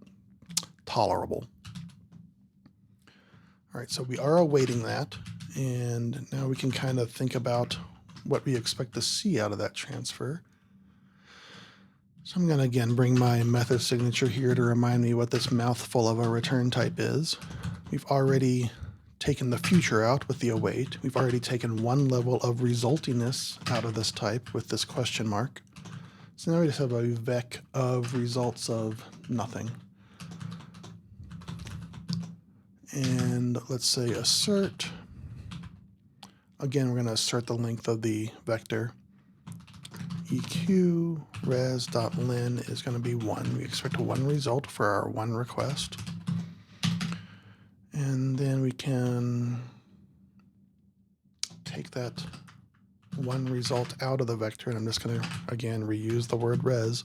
[SPEAKER 1] tolerable. All right, so we are awaiting that. And now we can kind of think about what we expect to see out of that transfer. So I'm going to again bring my method signature here to remind me what this mouthful of a return type is. We've already taken the future out with the await. We've already taken one level of resultingness out of this type with this question mark. So now we just have a vec of results of nothing. And let's say assert. Again, we're going to assert the length of the vector. EQ res.len is going to be 1. We expect a 1 result for our 1 request. And then we can take that 1 result out of the vector, and I'm just going to, again, reuse the word res.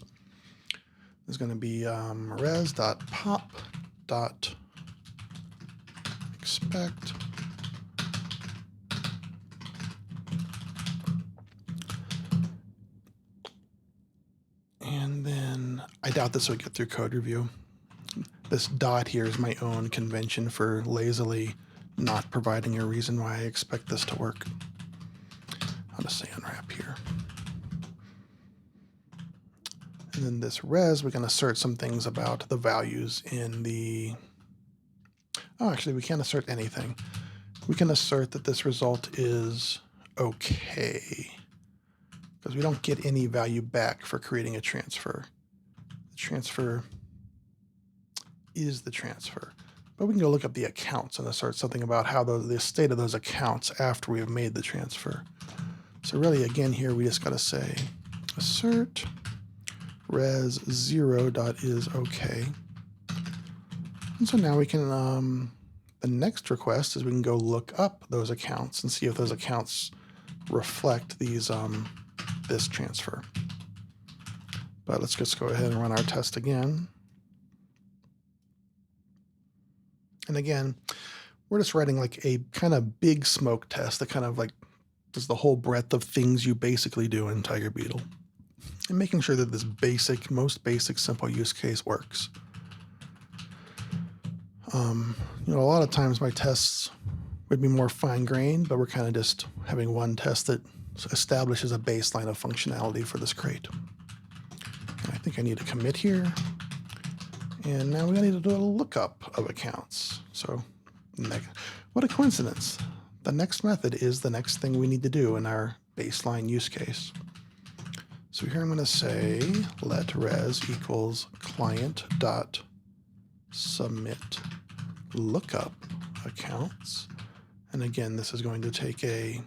[SPEAKER 1] There's going to be res.pop.expect. And then I doubt this will get through code review. This dot here is my own convention for lazily not providing a reason why I expect this to work. I'll just say unwrap here. And then this res, we can assert some things about the values in the... Oh, actually, we can't assert anything. We can assert that this result is okay. because we don't get any value back for creating a transfer. The transfer is the transfer. But we can go look up the accounts and assert something about how the state of those accounts after we have made the transfer. So really, again, here we just got to say assert res0.isOK. And so now we can, the next request is we can go look up those accounts and see if those accounts reflect these, this transfer. But let's just go ahead and run our test again. And again, we're just writing like a kind of big smoke test that kind of like does the whole breadth of things you basically do in Tiger Beetle, and making sure that this basic, most basic, simple use case works. You know, a lot of times my tests would be more fine-grained, but we're kind of just having one test that establishes a baseline of functionality for this crate. And I think I need a commit here. And now we need to do a lookup of accounts. So what a coincidence. The next method is the next thing we need to do in our baseline use case. So here I'm going to say let res equals client.submit lookup accounts. And again, this is going to take a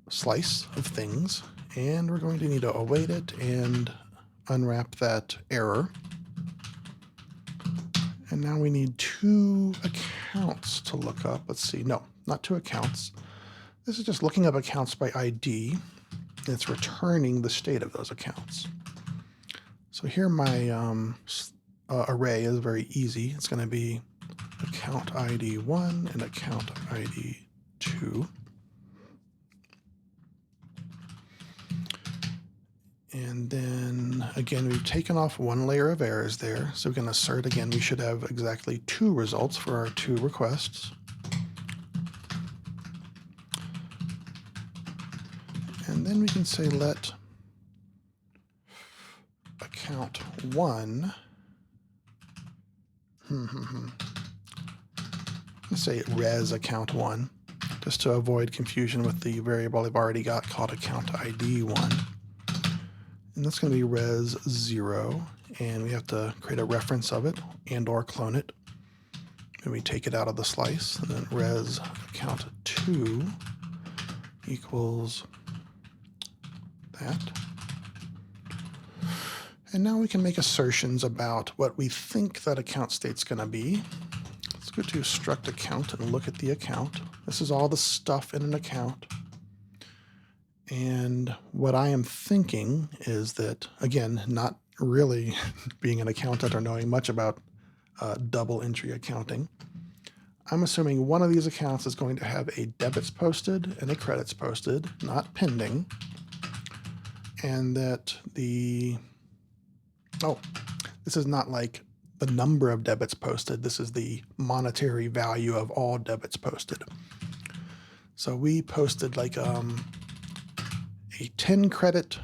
[SPEAKER 1] slice of things, and we're going to need to await it and unwrap that error. And now we need 2 accounts to look up. Let's see. No, not 2 accounts. This is just looking up accounts by ID, and it's returning the state of those accounts. So here my array is very easy. It's going to be account ID 1 and account ID 2. And then again, we've taken off 1 layer of errors there. So we can assert again, we should have exactly 2 results for our 2 requests. And then we can say let account 1. Let's say res account 1, just to avoid confusion with the variable I've already got called account ID 1. And that's going to be res 0, and we have to create a reference of it and or clone it. And we take it out of the slice, and then res account 2 equals that. And now we can make assertions about what we think that account state's going to be. Let's go to struct account and look at the account. This is all the stuff in an account. And what I am thinking is that, again, not really being an accountant or knowing much about double entry accounting, I'm assuming one of these accounts is going to have a debits posted and a credits posted, not pending, and that this is not like the number of debits posted. This is the monetary value of all debits posted. So we posted like a 10 credit.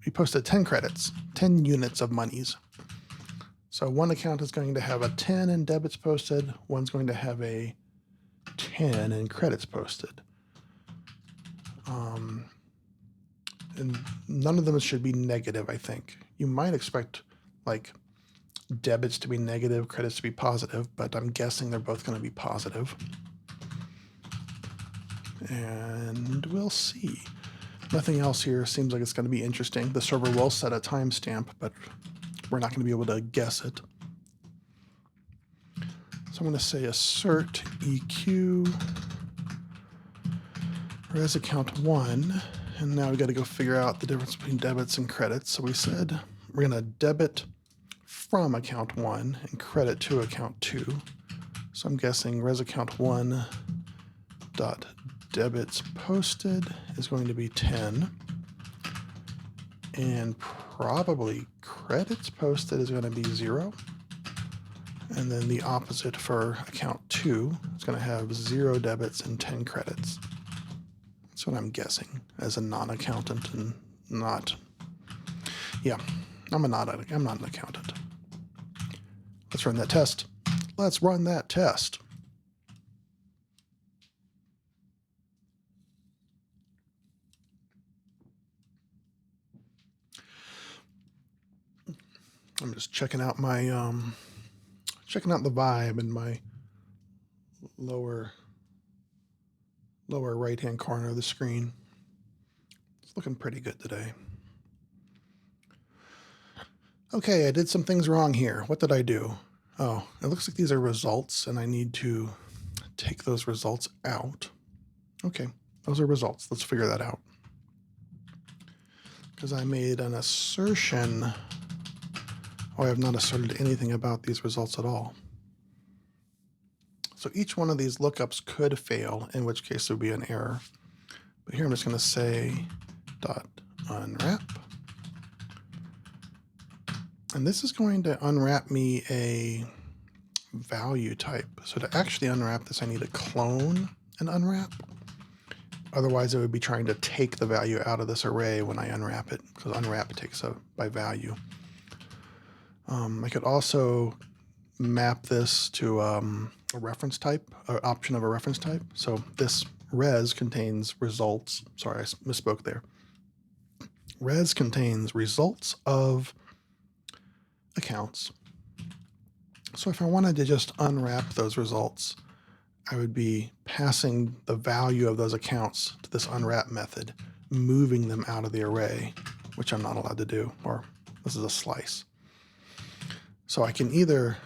[SPEAKER 1] We posted 10 credits, 10 units of monies. So one account is going to have a 10 in debits posted. One's going to have a 10 in credits posted. And none of them should be negative, I think. You might expect like debits to be negative, credits to be positive, but I'm guessing they're both going to be positive. And we'll see. Nothing else here seems like it's going to be interesting. The server will set a timestamp, but we're not going to be able to guess it. So I'm going to say assert EQ res account 1. And now we got to go figure out the difference between debits and credits. So we said we're going to debit from account 1 and credit to account 2. So I'm guessing res account 1 dot debits posted is going to be 10. And probably credits posted is going to be 0. And then the opposite for account 2 is going to have 0 debits and 10 credits. That's what I'm guessing as a non-accountant and not, yeah, I'm not an accountant. Let's run that test. Let's run that test. I'm just checking out my checking out the vibe in my lower right hand corner of the screen. It's looking pretty good today. Okay, I did some things wrong here. What did I do? Oh, it looks like these are results, and I need to take those results out. Okay, those are results. Let's figure that out. Because I made an assertion. Oh, I have not asserted anything about these results at all. So each one of these lookups could fail, in which case there would be an error. But here I'm just going to say dot unwrap. And this is going to unwrap me a value type. So to actually unwrap this, I need to clone and unwrap. Otherwise, it would be trying to take the value out of this array when I unwrap it, because unwrap takes a by value. I could also map this to a reference type, or option of a reference type. So this res contains results. Sorry, I misspoke there. Res contains results of accounts. So if I wanted to just unwrap those results, I would be passing the value of those accounts to this unwrap method, moving them out of the array, which I'm not allowed to do, or this is a slice. So I can either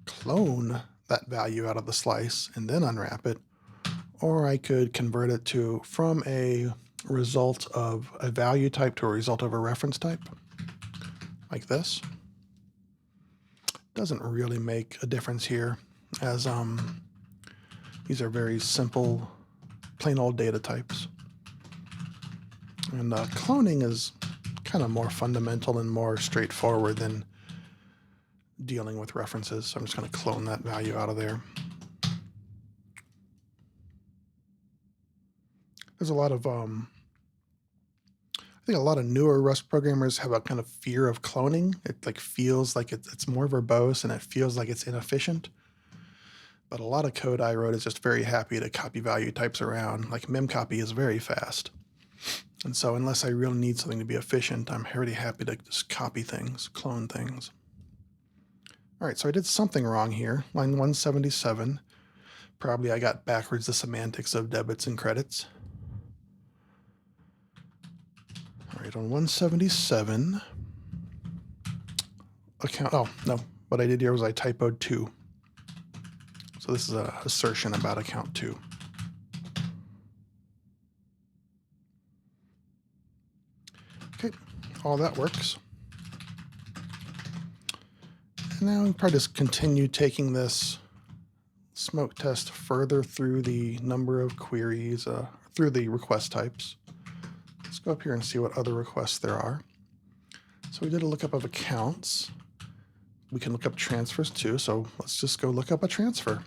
[SPEAKER 1] clone that value out of the slice and then unwrap it, or I could convert it to from a result of a value type to a result of a reference type, like this. Doesn't really make a difference here, as these are very simple, plain old data types. And cloning is kind of more fundamental and more straightforward than dealing with references. So I'm just going to clone that value out of there. There's a lot of, I think a lot of newer Rust programmers have a kind of fear of cloning. It like feels like it's more verbose and it feels like it's inefficient. But a lot of code I wrote is just very happy to copy value types around. Like memcopy is very fast. And so unless I really need something to be efficient, I'm pretty happy to just copy things, clone things. All right, so I did something wrong here. Line 177. Probably I got backwards the semantics of debits and credits. All right, on 177, account, oh, no, what I did here was I typoed 2. So this is an assertion about account 2. Okay, all that works. And now we probably just continue taking this smoke test further through the number of queries, through the request types. Let's go up here and see what other requests there are. So we did a lookup of accounts. We can look up transfers too, so let's just go look up a transfer.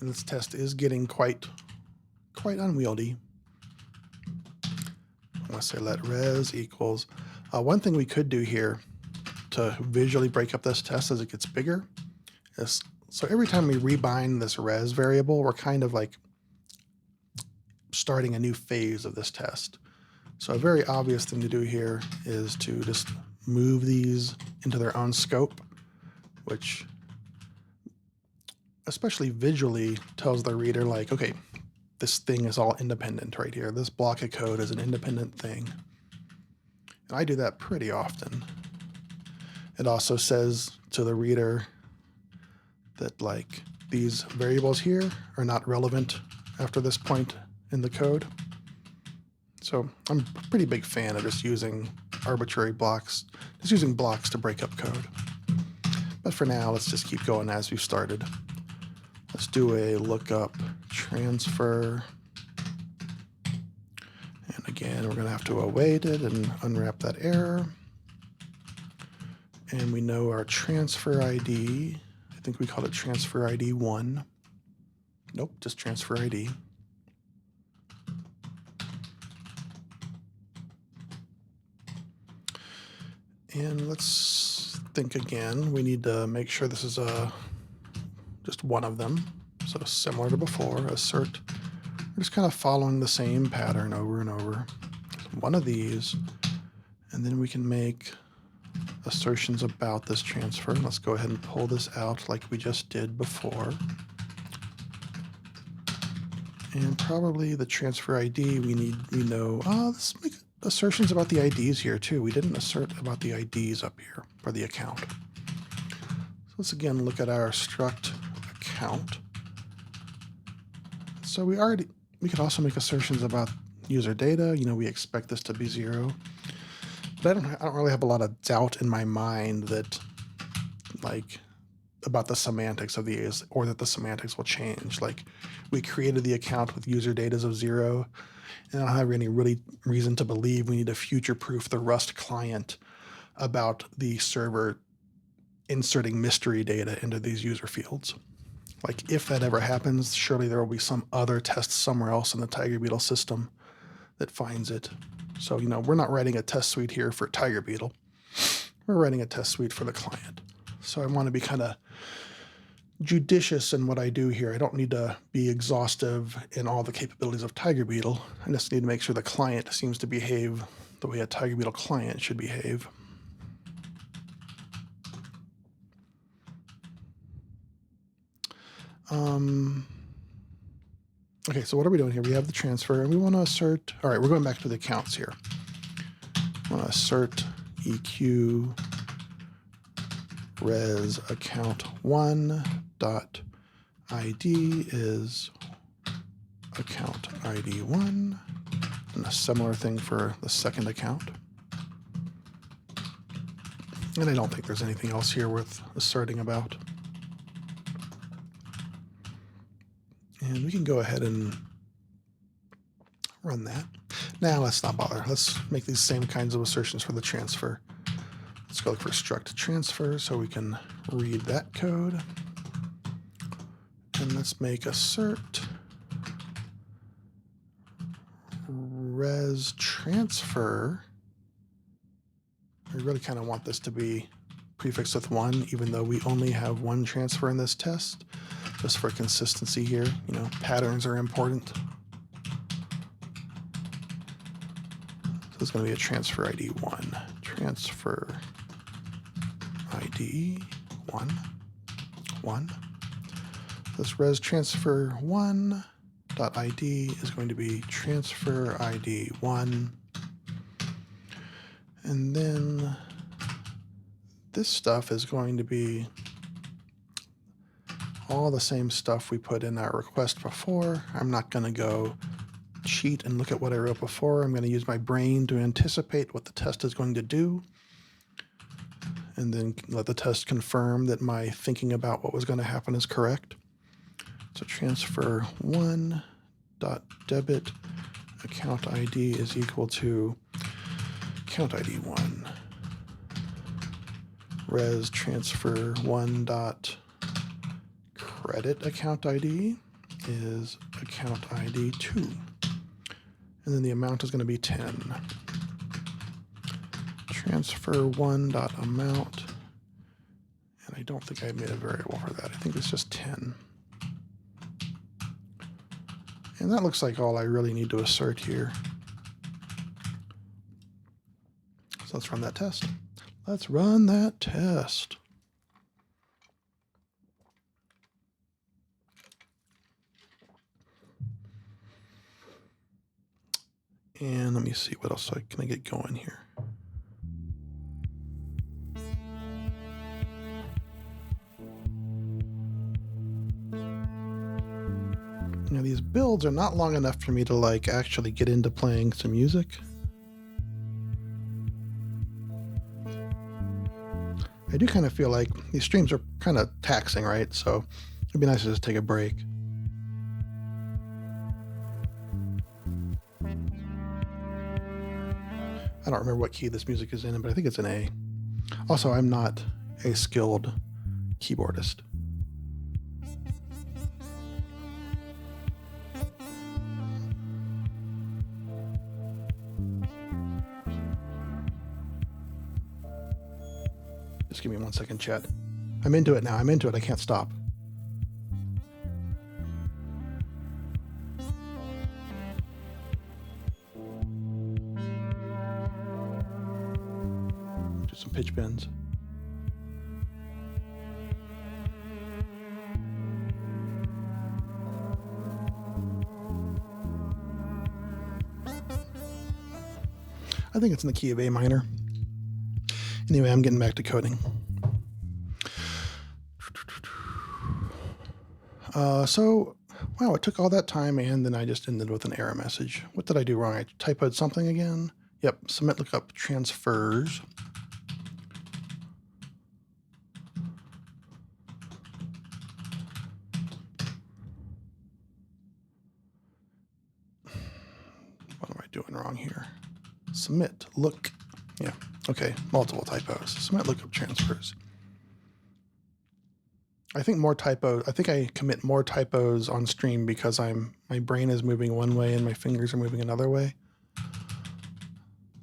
[SPEAKER 1] And this test is getting quite unwieldy. I'm going to say let res equals. One thing we could do here to visually break up this test as it gets bigger is, so every time we rebind this res variable, we're kind of like starting a new phase of this test. So a very obvious thing to do here is to just move these into their own scope, which especially visually tells the reader like, okay, this thing is all independent right here. This block of code is an independent thing. And I do that pretty often. It also says to the reader that like these variables here are not relevant after this point in the code. So I'm a pretty big fan of just using arbitrary blocks, just using blocks to break up code. But for now, let's just keep going as we've started. Let's do a lookup transfer. And again, we're going to have to await it and unwrap that error. And we know our transfer ID. I think we called it transfer ID 1. Nope, just transfer ID. And let's think again. We need to make sure this is just one of them. So similar to before, assert. We're just kind of following the same pattern over and over. one of these, and then we can make assertions about this transfer. Let's go ahead and pull this out like we just did before. And probably the transfer ID we know, let's make assertions about the IDs here too. We didn't assert about the IDs up here for the account. So let's again look at our struct account. So we could also make assertions about user data. We expect this to be 0. But I don't really have a lot of doubt in my mind that, like, about the semantics of these, or that the semantics will change. Like, we created the account with user data of 0, and I don't have any really reason to believe we need to future-proof the Rust client about the server inserting mystery data into these user fields. Like, if that ever happens, surely there will be some other test somewhere else in the Tiger Beetle system that finds it. So, we're not writing a test suite here for Tiger Beetle. We're writing a test suite for the client. So I want to be kind of judicious in what I do here. I don't need to be exhaustive in all the capabilities of Tiger Beetle. I just need to make sure the client seems to behave the way a Tiger Beetle client should behave. Okay, so what are we doing here? We have the transfer, and we want to assert. All right, we're going back to the accounts here. I want to assert EQ res account 1 dot ID is account ID 1, and a similar thing for the second account. And I don't think there's anything else here worth asserting about. And we can go ahead and run that. Now let's not bother. Let's make these same kinds of assertions for the transfer. Let's go look for struct transfer so we can read that code. And let's make assert res transfer. I really kind of want this to be prefixed with 1, even though we only have 1 transfer in this test. Just for consistency here, patterns are important. So it's going to be a transfer ID 1. Transfer ID 1. This res transfer 1 dot ID is going to be transfer ID 1. And then this stuff is going to be all the same stuff we put in our request before. I'm not going to go cheat and look at what I wrote before. I'm going to use my brain to anticipate what the test is going to do, and then let the test confirm that my thinking about what was going to happen is correct. So transfer 1 dot debit account ID is equal to account ID 1. Res transfer 1 dot credit account ID is account ID 2. And then the amount is going to be 10. Transfer 1 dot amount. And I don't think I made a variable for that. I think it's just 10. And that looks like all I really need to assert here. So let's run that test. Let's run that test. And let me see what else can I get going here. These builds are not long enough for me to actually get into playing some music. I do kind of feel like these streams are kind of taxing, right? So it'd be nice to just take a break. I don't remember what key this music is in, but I think it's an A. Also, I'm not a skilled keyboardist. Just give me 1 second, chat. I'm into it now. I'm into it. I can't stop. some pitch bends. I think it's in the key of A minor. Anyway, I'm getting back to coding. Wow, it took all that time and then I just ended with an error message. What did I do wrong? I typoed something again. Yep, submit lookup transfers. What am I doing wrong here? Submit look. Yeah, okay, multiple typos. Submit lookup transfers. I think I commit more typos on stream because my brain is moving one way and my fingers are moving another way.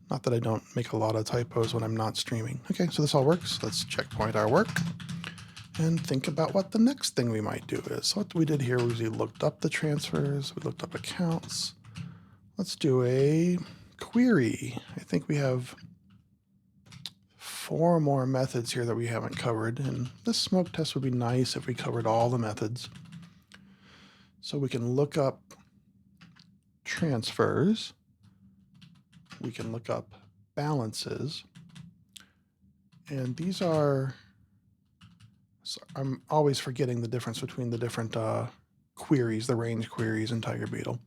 [SPEAKER 1] Not that I don't make a lot of typos when I'm not streaming. Okay, so this all works. Let's checkpoint our work and think about what the next thing we might do is. So what we did here was we looked up the transfers, we looked up accounts. Let's do a query. I think we have 4 more methods here that we haven't covered, and this smoke test would be nice if we covered all the methods. So we can look up transfers, we can look up balances, and these are, so I'm always forgetting the difference between the different queries, the range queries in Tiger Beetle.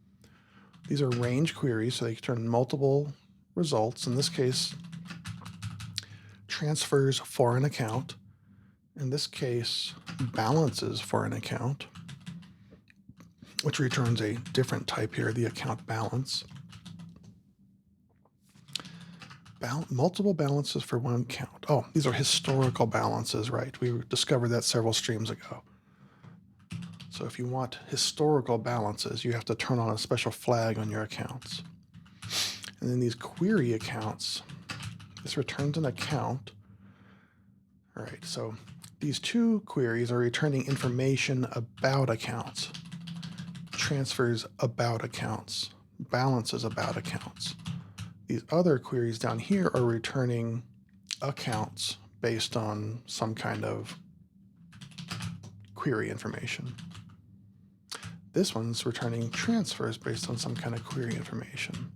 [SPEAKER 1] These are range queries, so they can turn multiple results. In this case, transfers for an account. In this case, balances for an account, which returns a different type here, the account balance. Multiple balances for one account. Oh, these are historical balances, right? We discovered that several streams ago. So if you want historical balances, you have to turn on a special flag on your accounts. And then these query accounts, this returns an account. All right, so these 2 queries are returning information about accounts, transfers about accounts, balances about accounts. These other queries down here are returning accounts based on some kind of query information. This one's returning transfers based on some kind of query information.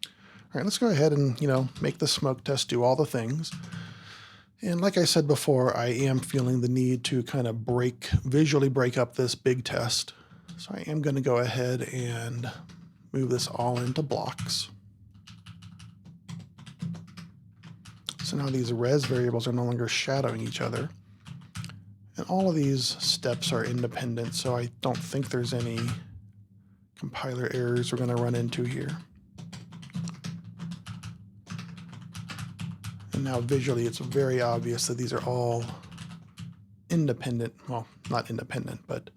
[SPEAKER 1] All right, let's go ahead and, make the smoke test do all the things. And like I said before, I am feeling the need to kind of visually break up this big test. So I am going to go ahead and move this all into blocks. So now these res variables are no longer shadowing each other. And all of these steps are independent, so I don't think there's any compiler errors we're going to run into here. And now visually it's very obvious that these are all independent, well, not independent, but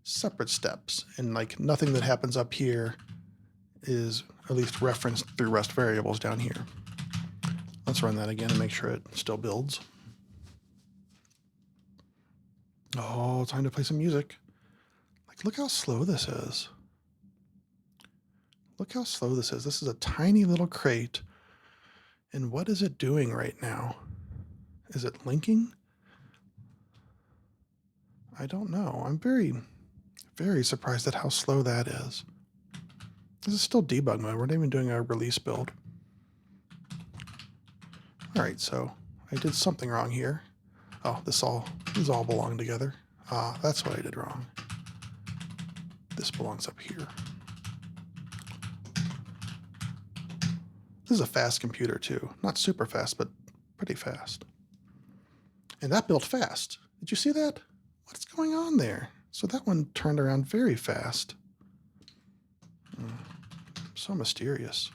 [SPEAKER 1] separate steps. And like nothing that happens up here is at least referenced through rest variables down here. Let's run that again and make sure it still builds. Oh, time to play some music. Like, look how slow this is. Look how slow this is. This is a tiny little crate. And what is it doing right now? Is it linking? I don't know. I'm very, very surprised at how slow that is. This is still debug mode. We're not even doing a release build. All right, so I did something wrong here. Oh, these all belong together. That's what I did wrong. This belongs up here. This is a fast computer too. Not super fast, but pretty fast. And that built fast. Did you see that? What's going on there? So that one turned around very fast. So mysterious.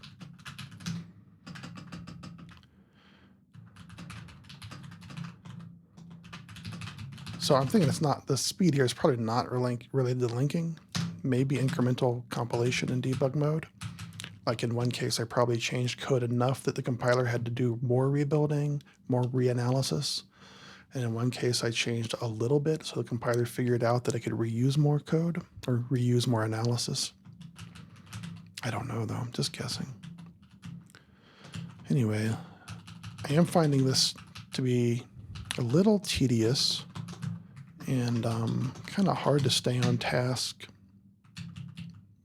[SPEAKER 1] So I'm thinking the speed here is probably not related to linking, maybe incremental compilation in debug mode. Like in one case, I probably changed code enough that the compiler had to do more rebuilding, more reanalysis. And in one case, I changed a little bit, so the compiler figured out that I could reuse more code or reuse more analysis. I don't know, though. I'm just guessing. Anyway, I am finding this to be a little tedious and kind of hard to stay on task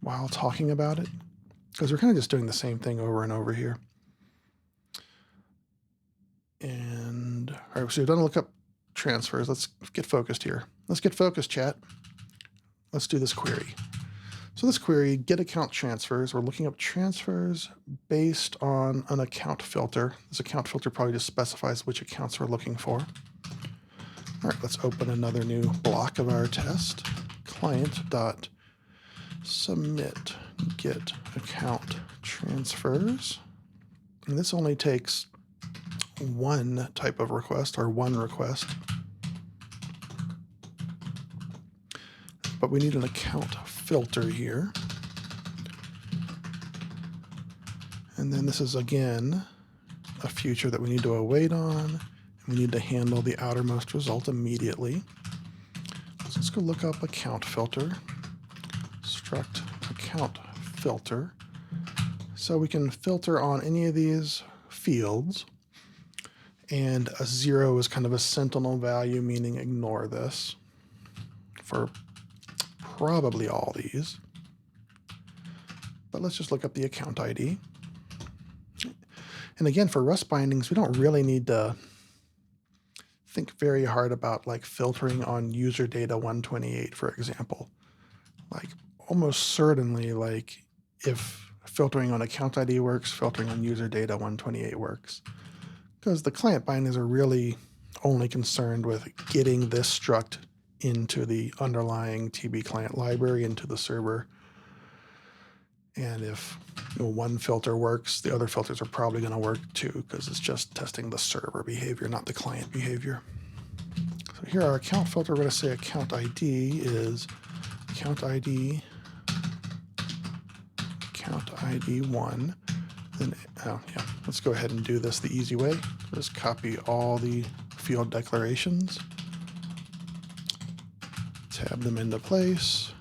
[SPEAKER 1] while talking about it, because we're kind of just doing the same thing over and over here. And all right, so we've done a lookup transfers. Let's get focused here. Let's get focused, chat. Let's do this query. So this query, get account transfers, we're looking up transfers based on an account filter. This account filter probably just specifies which accounts we're looking for. All right, let's open another new block of our test. Client.submit get account transfers. And this only takes one type of request, or one request. But we need an account filter here. And then this is, again, a feature that we need to await on. We need to handle the outermost result immediately. So let's go look up account filter, struct account filter. So we can filter on any of these fields, and a 0 is kind of a sentinel value, meaning ignore this for probably all these. But let's just look up the account ID. And again, for Rust bindings, we don't really need to think very hard about like filtering on user data 128, for example. Like almost certainly, like if filtering on account ID works, filtering on user data 128 works. Because the client bindings are really only concerned with getting this struct into the underlying TB client library, into the server. And if one filter works, the other filters are probably going to work too, because it's just testing the server behavior, not the client behavior. So here our account filter, we're going to say account ID is account ID 1. Then, let's go ahead and do this the easy way. Just copy all the field declarations, tab them into place,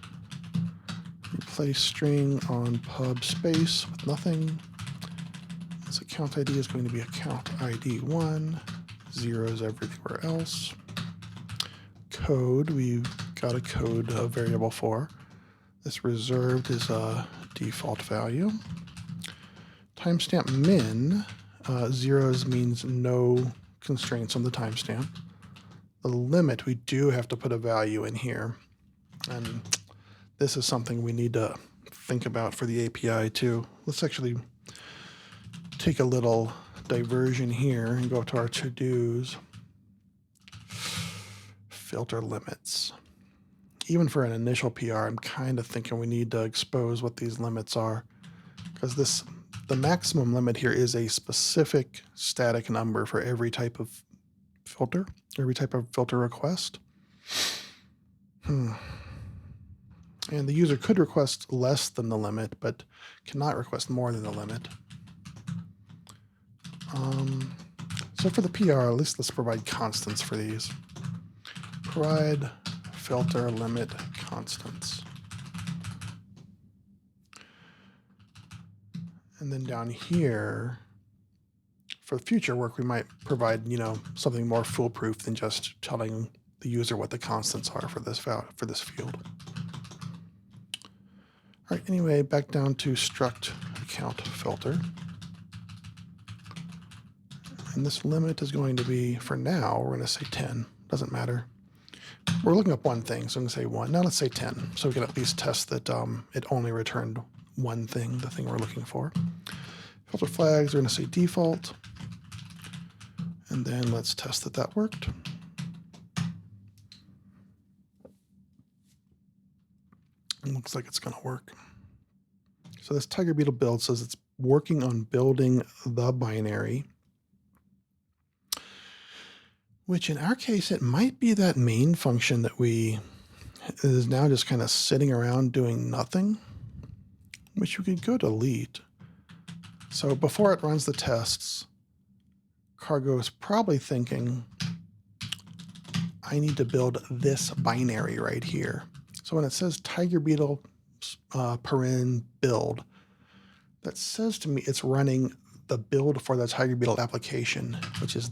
[SPEAKER 1] replace string on pub space with nothing. This account ID is going to be account ID 1, zeros everywhere else. Code, we've got a code variable for. This reserved is a default value. Timestamp min, zeros means no constraints on the timestamp. The limit, we do have to put a value in here. And this is something we need to think about for the API too. Let's actually take a little diversion here and go to our to-dos. Filter limits. Even for an initial PR, I'm kind of thinking we need to expose what these limits are, because the maximum limit here is a specific static number for every type of filter, every type of filter request. And the user could request less than the limit, but cannot request more than the limit. So for the PR, at least let's provide constants for these. Provide filter limit constants. And then down here, for future work, we might provide, something more foolproof than just telling the user what the constants are for this field. All right, anyway, back down to struct account filter. And this limit is going to be, for now, we're going to say 10. Doesn't matter. We're looking up one thing, so I'm going to say 1. Now let's say 10, so we can at least test that it only returned one thing, the thing we're looking for. Filter flags, we're going to say default. And then let's test that that worked. It looks like it's going to work. So this Tiger Beetle build says it's working on building the binary, which in our case, it might be that main function that is now just kind of sitting around doing nothing, which we could go delete. So before it runs the tests, Cargo is probably thinking, I need to build this binary right here. So when it says Tiger Beetle paren build, that says to me it's running the build for the Tiger Beetle application, which is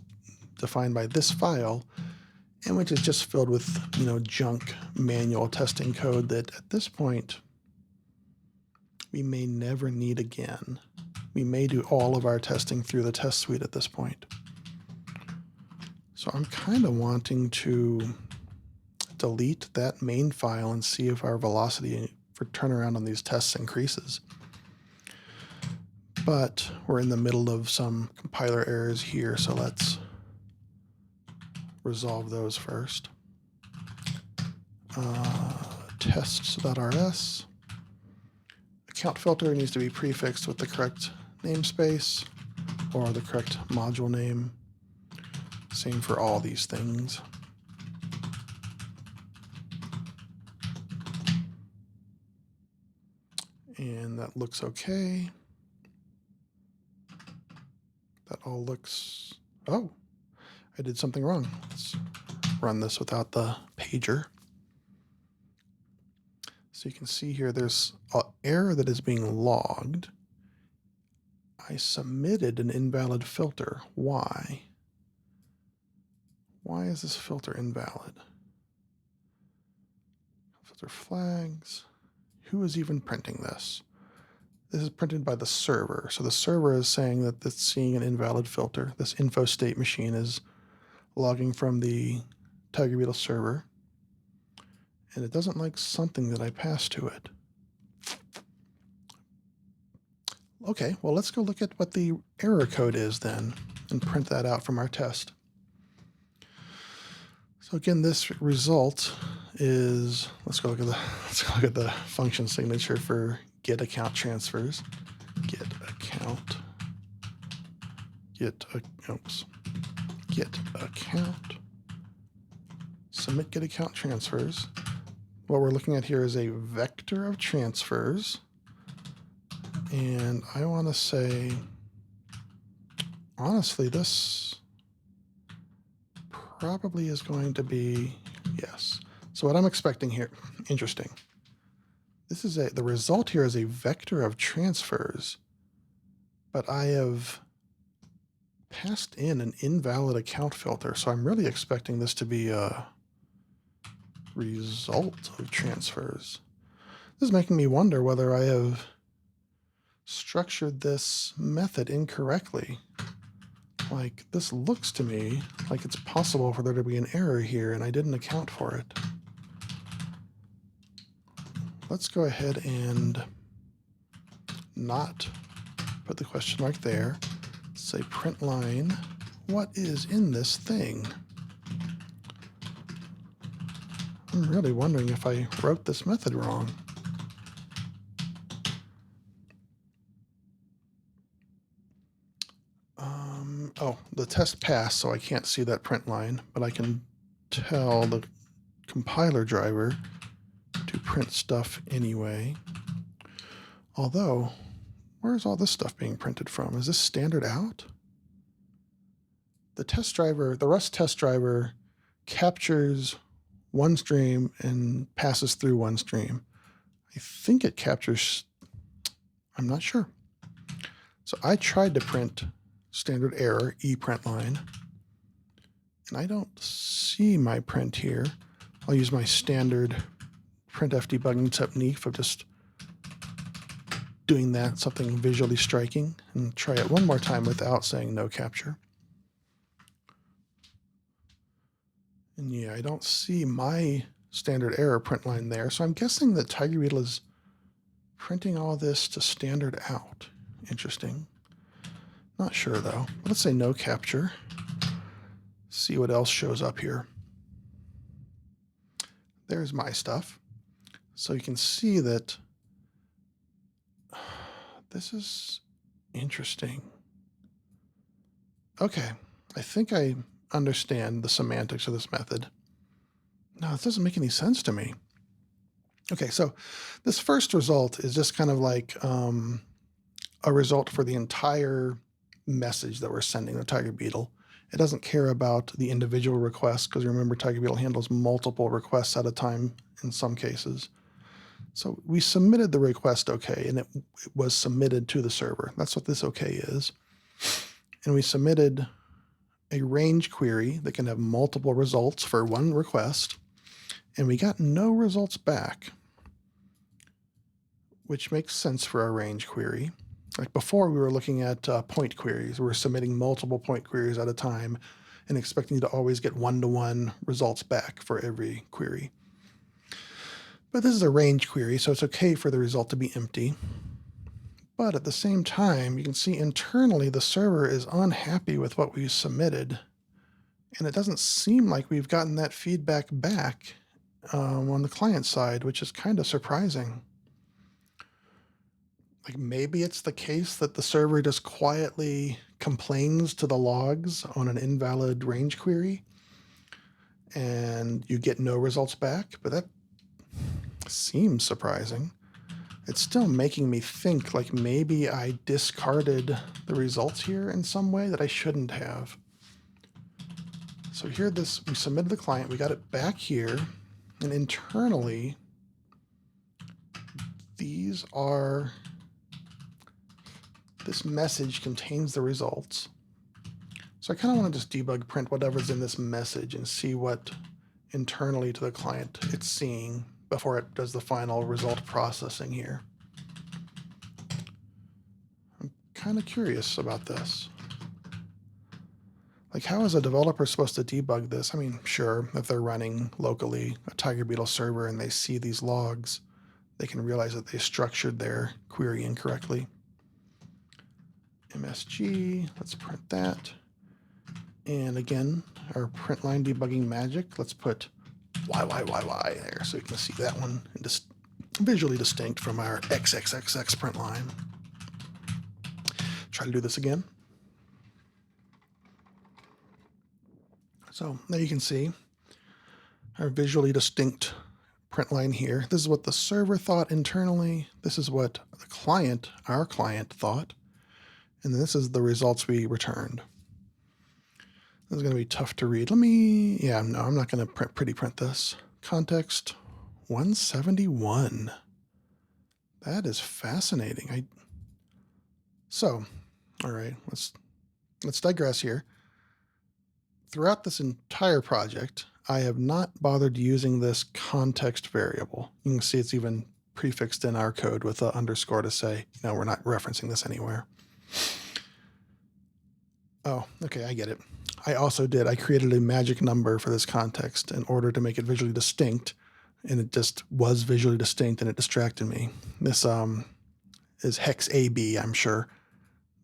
[SPEAKER 1] defined by this file, and which is just filled with, junk manual testing code that at this point we may never need again. We may do all of our testing through the test suite at this point. So I'm kind of wanting to delete that main file and see if our velocity for turnaround on these tests increases. But we're in the middle of some compiler errors here, so let's resolve those first. Tests.rs. Account filter needs to be prefixed with the correct namespace or the correct module name. Same for all these things. And that looks okay. That all looks, oh, I did something wrong. Let's run this without the pager. So you can see here there's an error that is being logged. I submitted an invalid filter. Why? Why is this filter invalid? Filter flags. Who is even printing this? This is printed by the server. So the server is saying that it's seeing an invalid filter. This info state machine is logging from the Tiger Beetle server, and it doesn't like something that I passed to it. Okay, well, let's go look at what the error code is then and print that out from our test. So again, this result is, let's go look at the function signature for get account transfers. Get account, submit get account transfers. What we're looking at here is a vector of transfers. And I want to say, honestly, this probably is going to be, yes. So what I'm expecting here, interesting. This is the result here is a vector of transfers, but I have passed in an invalid account filter. So I'm really expecting this to be a result of transfers. This is making me wonder whether I have structured this method incorrectly. Like, this looks to me like it's possible for there to be an error here and I didn't account for it. Let's go ahead and not put the question mark there. Say print line, what is in this thing? I'm really wondering if I wrote this method wrong. Oh, the test passed, so I can't see that print line, but I can tell the compiler driver to print stuff anyway. Although, where's all this stuff being printed from? Is this standard out? The test driver, the Rust test driver captures one stream and passes through one stream. I think it captures, I'm not sure. So I tried to print standard error, ePrintLine, and I don't see my print here. I'll use my standard printf debugging technique of just doing that, something visually striking, and try it one more time without saying no capture. And yeah, I don't see my standard error print line there, so I'm guessing that Tiger Beetle is printing all this to standard out. Interesting. Not sure though. Let's say no capture. See what else shows up here. There's my stuff. So you can see that this is interesting. Okay, I think I understand the semantics of this method. No, it doesn't make any sense to me. Okay, so this first result is just kind of like a result for the entire message that we're sending to Tiger Beetle. It doesn't care about the individual requests because remember Tiger Beetle handles multiple requests at a time in some cases. So we submitted the request okay, and it was submitted to the server. That's what this okay is. And we submitted a range query that can have multiple results for one request, and we got no results back, which makes sense for our range query. Like before, we were looking at point queries. We were submitting multiple point queries at a time and expecting to always get one-to-one results back for every query. But this is a range query, so it's okay for the result to be empty. But at the same time, you can see internally the server is unhappy with what we submitted. And it doesn't seem like we've gotten that feedback back on the client side, which is kind of surprising. Like maybe it's the case that the server just quietly complains to the logs on an invalid range query and you get no results back, but that seems surprising. It's still making me think like maybe I discarded the results here in some way that I shouldn't have. So here we submitted the client, we got it back here, and internally this message contains the results. So I kind of want to just debug print whatever's in this message and see what internally to the client it's seeing before it does the final result processing here. I'm kind of curious about this. Like, how is a developer supposed to debug this? I mean, sure, if they're running locally a Tiger Beetle server and they see these logs, they can realize that they structured their query incorrectly. MSG, let's print that. And again, our print line debugging magic, let's put YYYY there so you can see that one just visually distinct from our XXXX print line. Try to do this again. So there you can see our visually distinct print line here. This is what the server thought internally. This is what the client, our client, thought. And this is the results we returned. This is going to be tough to read. I'm not going to pretty print this. Context 171. That is fascinating. All right, let's digress here. Throughout this entire project, I have not bothered using this context variable. You can see it's even prefixed in our code with an underscore to say, no, we're not referencing this anywhere. Oh, okay, I get it. I created a magic number for this context in order to make it visually distinct, and it just was visually distinct and it distracted me. This is hex AB, I'm sure.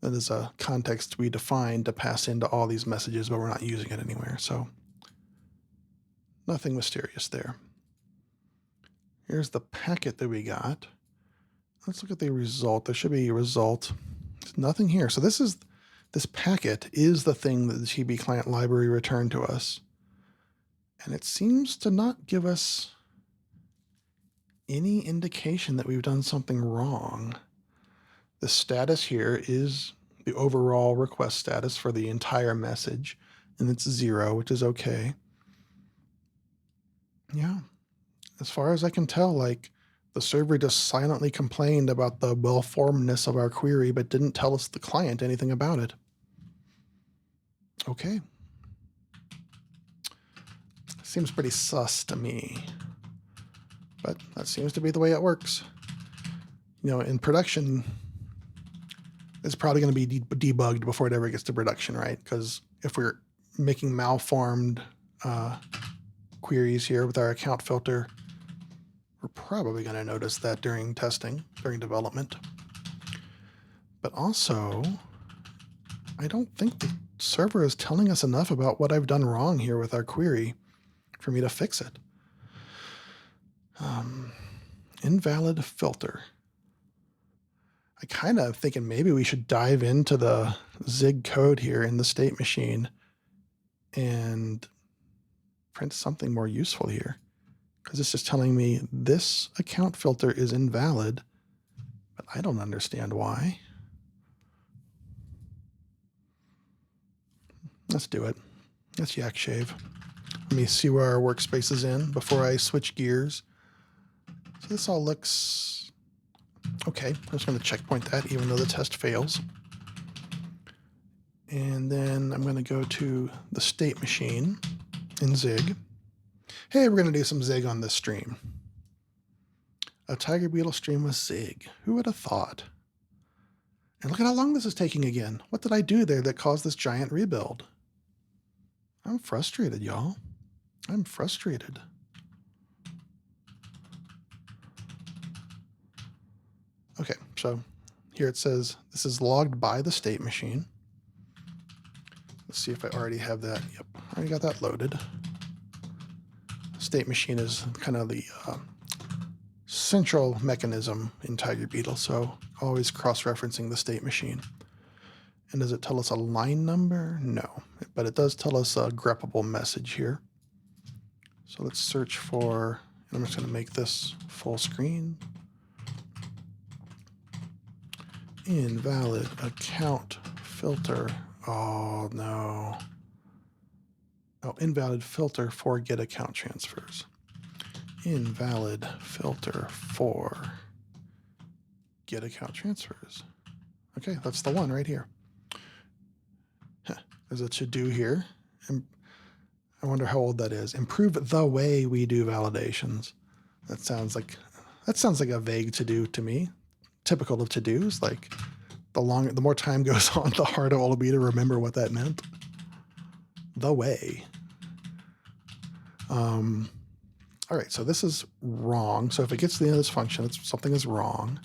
[SPEAKER 1] That is a context we defined to pass into all these messages, but we're not using it anywhere, so nothing mysterious there. Here's the packet that we got. Let's look at the result. There should be a result. There's nothing here. So this packet is the thing that the TB client library returned to us. And it seems to not give us any indication that we've done something wrong. The status here is the overall request status for the entire message, and it's 0, which is okay. Yeah, as far as I can tell, like the server just silently complained about the well-formedness of our query, but didn't tell us, the client, anything about it. Okay. Seems pretty sus to me, but that seems to be the way it works. You know, in production, it's probably going to be debugged before it ever gets to production, right? Because if we're making malformed queries here with our account filter, we're probably going to notice that during testing, during development. But also, I don't think the server is telling us enough about what I've done wrong here with our query for me to fix it. Invalid filter. I kind of thinking maybe we should dive into the Zig code here in the state machine and print something more useful here, because it's just telling me this account filter is invalid, but I don't understand why. Let's do it. Let's yak shave. Let me see where our workspace is in before I switch gears. So this all looks okay. I'm just going to checkpoint that even though the test fails. And then I'm going to go to the state machine in Zig. Hey, we're going to do some Zig on this stream. A Tiger Beetle stream with Zig. Who would have thought? And look at how long this is taking again. What did I do there that caused this giant rebuild? I'm frustrated, y'all. I'm frustrated. Okay, so here it says this is logged by the state machine. Let's see if I already have that. Yep, I already got that loaded. State machine is kind of the central mechanism in Tiger Beetle, so always cross-referencing the state machine. And does it tell us a line number? No, but it does tell us a greppable message here. So let's search for, and I'm just going to make this full screen. Invalid account filter. Oh no. Oh, invalid filter for get account transfers. Invalid filter for get account transfers. Okay, that's the one right here. There's a to-do here. And I wonder how old that is. Improve the way we do validations. That sounds like a vague to-do to me. Typical of to-dos. Like the more time goes on, the harder it will be to remember what that meant. The way. All right, so this is wrong. So if it gets to the end of this function, something is wrong.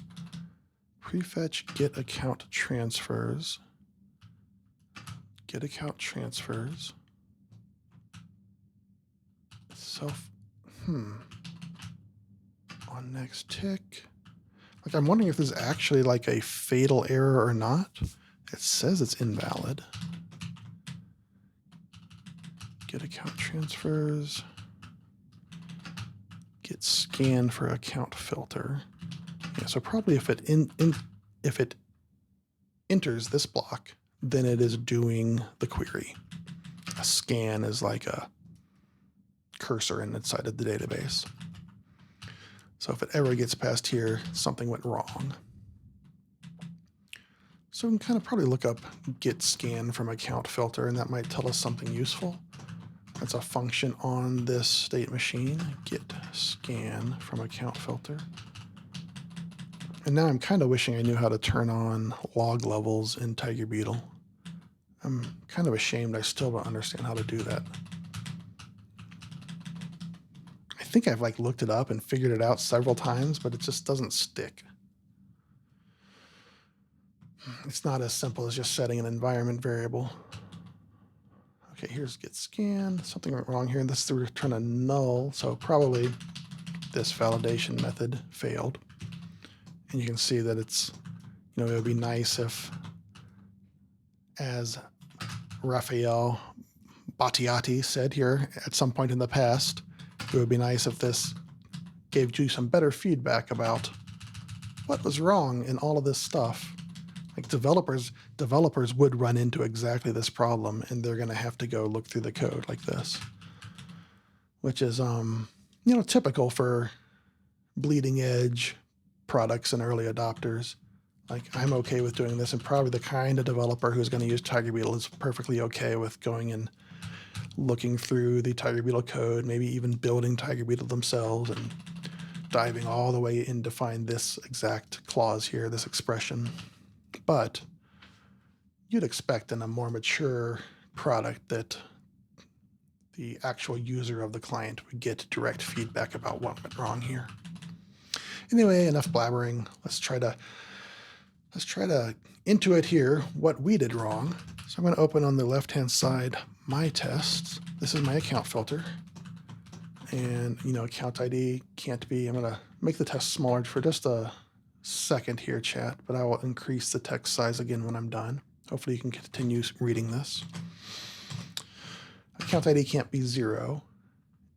[SPEAKER 1] Prefetch get account transfers. Get account transfers. On next tick. Like, I'm wondering if this is actually like a fatal error or not. It says it's invalid. Get account transfers. Get scan for account filter. Yeah, so probably if it enters this block, then it is doing the query. A scan is like a cursor inside of the database. So if it ever gets past here, something went wrong. So we can kind of probably look up get scan from account filter, and that might tell us something useful. That's a function on this state machine, get scan from account filter. And now I'm kind of wishing I knew how to turn on log levels in Tiger Beetle. I'm kind of ashamed I still don't understand how to do that. I think I've like looked it up and figured it out several times, but it just doesn't stick. It's not as simple as just setting an environment variable. Okay, here's get scan. Something went wrong here. This is the return a null, so probably this validation method failed. And you can see that it's, it would be nice if, as Raphael Battiati said here at some point in the past, it would be nice if this gave you some better feedback about what was wrong in all of this stuff. Like developers would run into exactly this problem, and they're going to have to go look through the code like this, which is, typical for bleeding edge products and early adopters. Like, I'm okay with doing this, and probably the kind of developer who's going to use Tiger Beetle is perfectly okay with going and looking through the Tiger Beetle code, maybe even building Tiger Beetle themselves and diving all the way in to find this exact clause here, this expression. But you'd expect in a more mature product that the actual user of the client would get direct feedback about what went wrong here. Anyway, enough blabbering. Let's try to intuit here what we did wrong. So I'm going to open on the left-hand side my tests. This is my account filter. And, account ID can't be, I'm going to make the test smaller for just a second here, chat, but I will increase the text size again when I'm done. Hopefully you can continue reading this. Account ID can't be 0,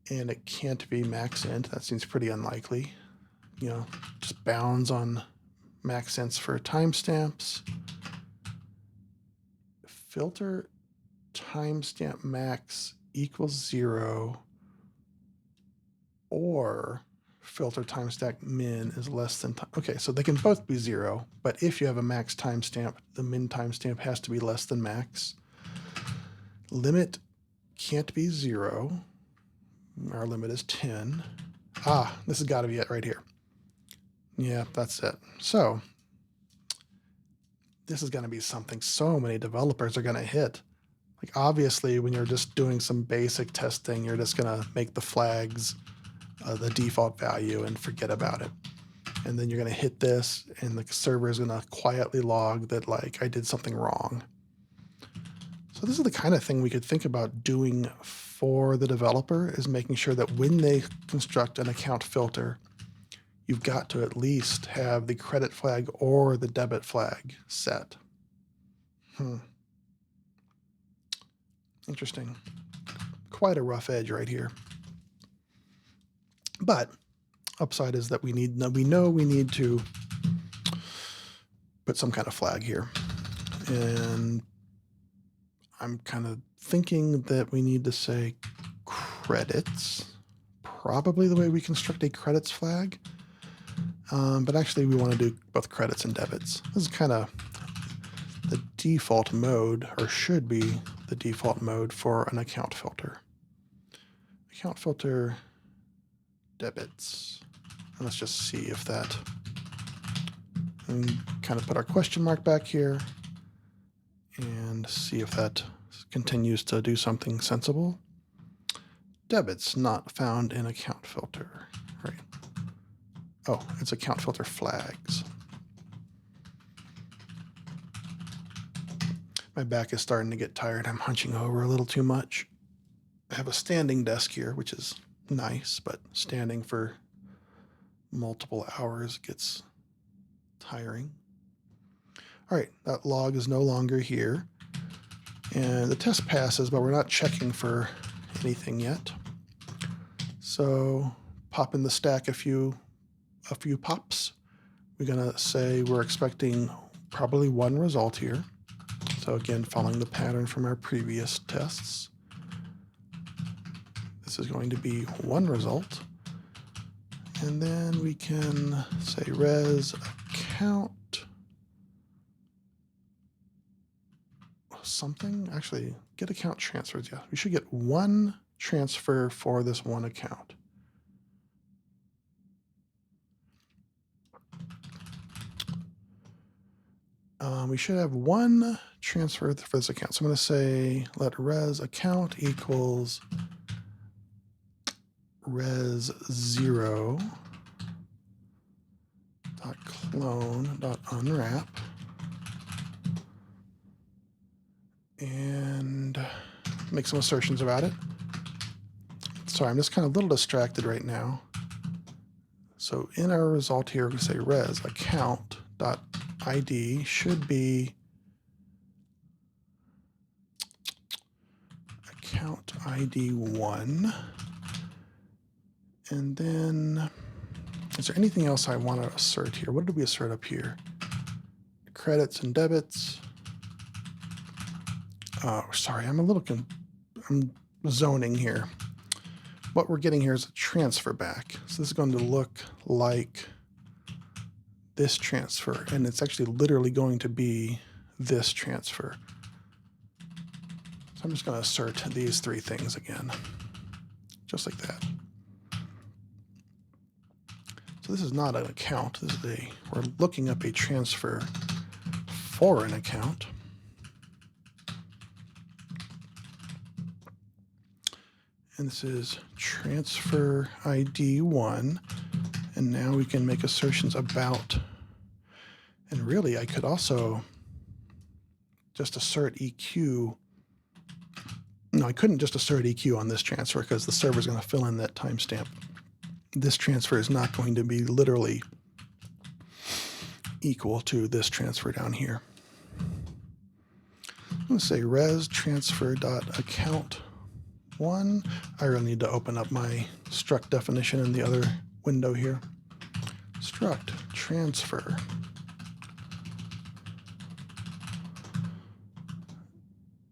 [SPEAKER 1] and it can't be max int. That seems pretty unlikely. Just bounds on max ints for timestamps. Filter timestamp max equals 0, or filter timestamp min is less than time. Okay, so they can both be 0, but if you have a max timestamp, the min timestamp has to be less than max. Limit can't be 0. Our limit is 10. This has got to be it right here. Yeah, that's it. So this is going to be something so many developers are going to hit. Like, obviously, when you're just doing some basic testing, you're just going to make the flags the default value and forget about it. And then you're going to hit this, and the server is going to quietly log that, like, I did something wrong. So this is the kind of thing we could think about doing for the developer, is making sure that when they construct an account filter, you've got to at least have the credit flag or the debit flag set. Interesting. Quite a rough edge right here. But upside is that we know we need to put some kind of flag here. And I'm kind of thinking that we need to say credits, probably the way we construct a credits flag. But actually we want to do both credits and debits. This is kind of the default mode, or should be the default mode for an account filter. Account filter debits. And let's just see if that, and kind of put our question mark back here and see if that continues to do something sensible. Debits not found in account filter, right? Oh, it's account filter flags. My back is starting to get tired. I'm hunching over a little too much. I have a standing desk here, which is nice, but standing for multiple hours gets tiring. All right, that log is no longer here. And the test passes, but we're not checking for anything yet. So pop in the stack a few pops. We're gonna say we're expecting probably one result here. So again, following the pattern from our previous tests. This is going to be one result. And then we can say res account something. Actually, get account transfers. Yeah, we should get one transfer for this one account. We should have one transfer for this account. So I'm going to say let res account equals res 0 dot clone dot unwrap, and make some assertions about it. Sorry, I'm just kind of a little distracted right now. So in our result here, we say res account dot ID should be account ID 1. And then, is there anything else I want to assert here? What did we assert up here? Credits and debits. Oh, sorry, I'm zoning here. What we're getting here is a transfer back. So this is going to look like this transfer, and it's actually literally going to be this transfer. So I'm just going to assert these three things again, just like that. So this is not an account. This is we're looking up a transfer for an account. And this is transfer ID 1. And now we can make assertions about, and really I could also just assert EQ. No, I couldn't just assert EQ on this transfer because the server is going to fill in that timestamp. This transfer is not going to be literally equal to this transfer down here. I'm going to say res transfer dot account 1. I really need to open up my struct definition in the other window here. Struct transfer.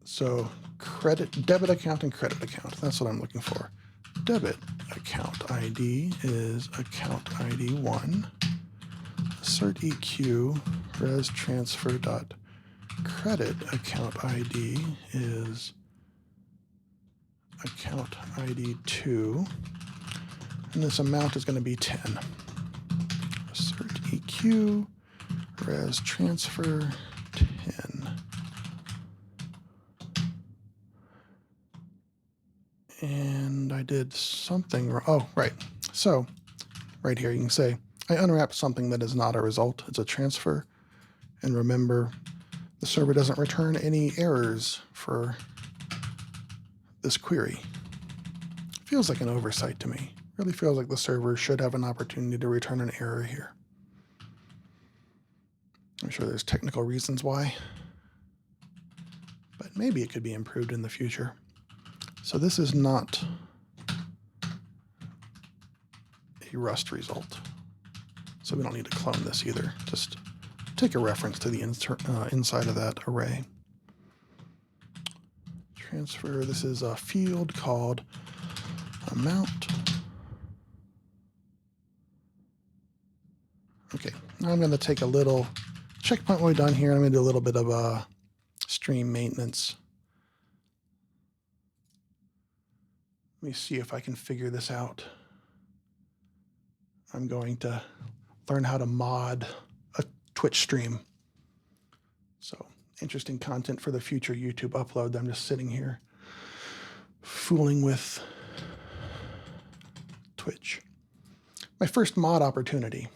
[SPEAKER 1] So debit account and credit account. That's what I'm looking for. debit account ID is account ID 1. Assert EQ res transfer dot credit account ID is account ID 2. And this amount is going to be 10. Assert EQ res transfer 10. And I did something wrong. Oh, right. So right here you can say I unwrapped something that is not a result. It's a transfer. And remember, the server doesn't return any errors for this query. Feels like an oversight to me. Really feels like the server should have an opportunity to return an error here. I'm sure there's technical reasons why, but maybe it could be improved in the future. So this is not a Rust result. So we don't need to clone this either. Just take a reference to the inside of that array. Transfer, this is a field called amount. Okay, now I'm going to take a little checkpoint when we're done here. I'm going to do a little bit of stream maintenance. Let me see if I can figure this out. I'm going to learn how to mod a Twitch stream. So interesting content for the future YouTube upload. I'm just sitting here fooling with Twitch. My first mod opportunity.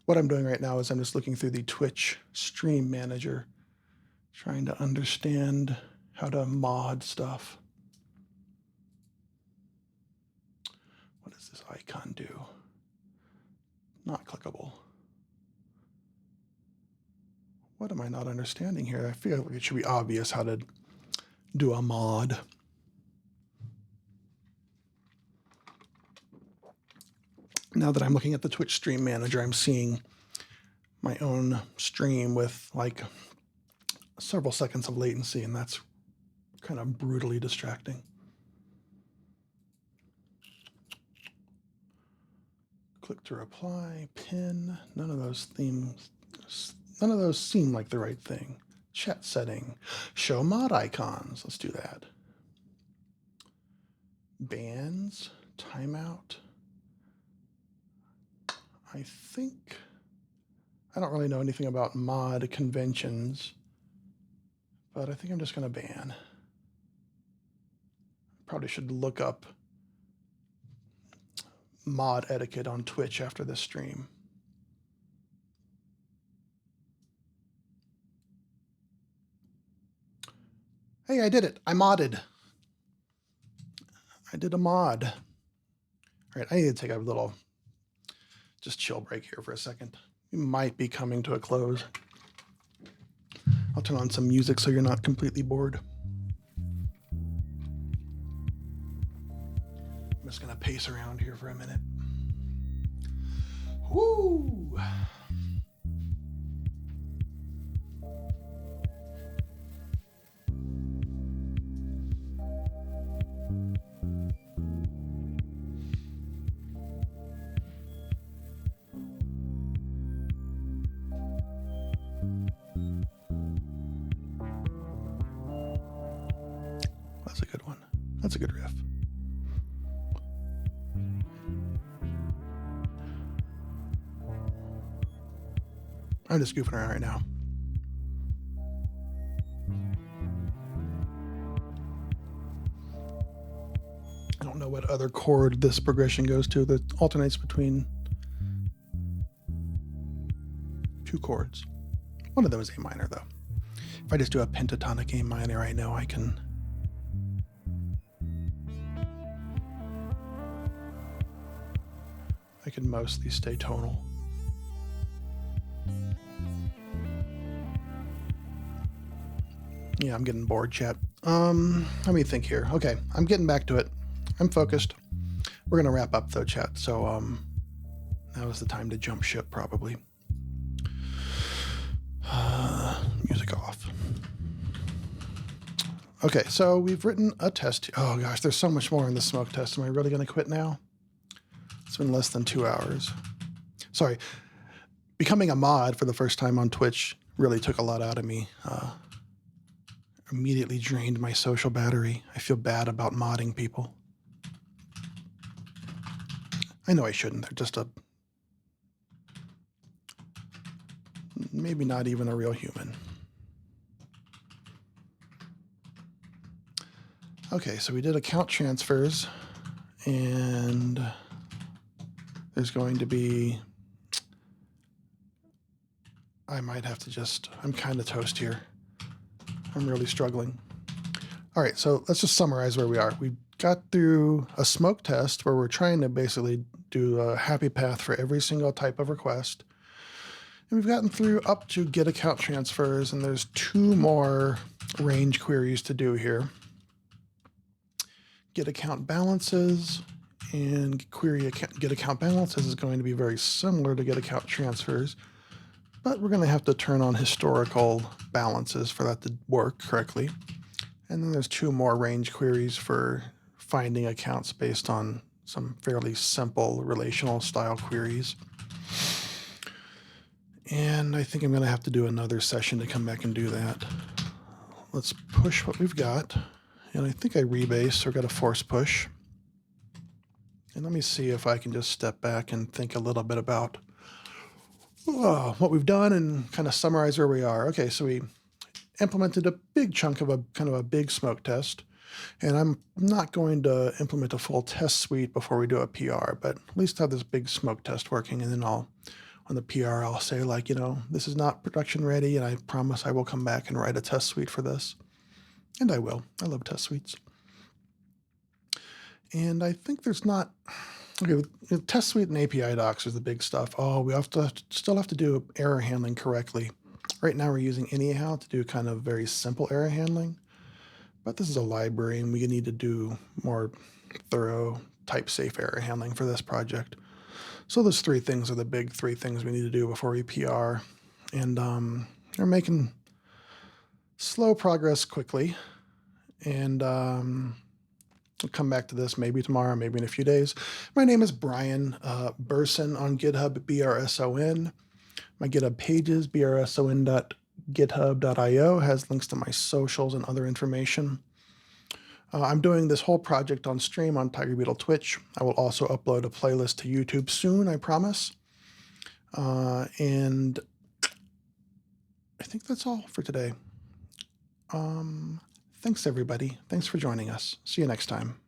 [SPEAKER 1] What I'm doing right now is I'm just looking through the Twitch stream manager, trying to understand how to mod stuff. What does this icon do? Not clickable. What am I not understanding here? I feel like it should be obvious how to do a mod. Now that I'm looking at the Twitch stream manager, I'm seeing my own stream with like several seconds of latency, and that's kind of brutally distracting. Click to reply, pin, none of those seem like the right thing. Chat setting, show mod icons, let's do that. Bans, timeout. I don't really know anything about mod conventions, but I think I'm just going to ban. Probably should look up mod etiquette on Twitch after this stream. Hey, I did it. I modded. I did a mod. All right, I need to take a little just chill break here for a second. We might be coming to a close. I'll turn on some music so you're not completely bored. I'm just gonna pace around here for a minute. Woo! That's a good one. That's a good riff. I'm just goofing around right now. I don't know what other chord this progression goes to that alternates between two chords. One of them is A minor, though. If I just do a pentatonic A minor right now, I can mostly stay tonal. Yeah, I'm getting bored, chat. Let me think here. Okay, I'm getting back to it. I'm focused. We're gonna wrap up though, chat. So that was the time to jump ship, probably. Music off. Okay, so we've written a test. Oh gosh, there's so much more in the smoke test. Am I really going to quit now? It's been less than 2 hours. Sorry, becoming a mod for the first time on Twitch really took a lot out of me. Immediately drained my social battery. I feel bad about modding people. I know I shouldn't. They're just maybe not even a real human. Okay, so we did account transfers, and there's going to be, I might have to just, I'm kind of toast here. I'm really struggling. All right, so let's just summarize where we are. We got through a smoke test where we're trying to basically do a happy path for every single type of request. And we've gotten through up to get account transfers, and there's 2 more range queries to do here. Get account balances and query get account balances is going to be very similar to get account transfers, but we're going to have to turn on historical balances for that to work correctly. And then there's 2 more range queries for finding accounts based on some fairly simple relational style queries. And I think I'm going to have to do another session to come back and do that. Let's push what we've got. And I think I rebase or got a force push. And let me see if I can just step back and think a little bit about what we've done and kind of summarize where we are. Okay, so we implemented a big chunk of a kind of a big smoke test. And I'm not going to implement a full test suite before we do a PR, but at least have this big smoke test working. And then on the PR, I'll say like, this is not production ready, and I promise I will come back and write a test suite for this. And I will. I love test suites. And I think there's not, okay, with test suite and API docs is the big stuff. Oh, we still have to do error handling correctly. Right now we're using Anyhow to do kind of very simple error handling, but this is a library and we need to do more thorough type safe error handling for this project. So those 3 things are the big 3 things we need to do before we PR. And we're making slow progress quickly. And I'll come back to this maybe tomorrow, maybe in a few days. My name is Brian Burson on GitHub, BRSON. My GitHub pages, brson.github.io, has links to my socials and other information. I'm doing this whole project on stream on Tiger Beetle Twitch. I will also upload a playlist to YouTube soon, I promise. And I think that's all for today. Thanks, everybody. Thanks for joining us. See you next time.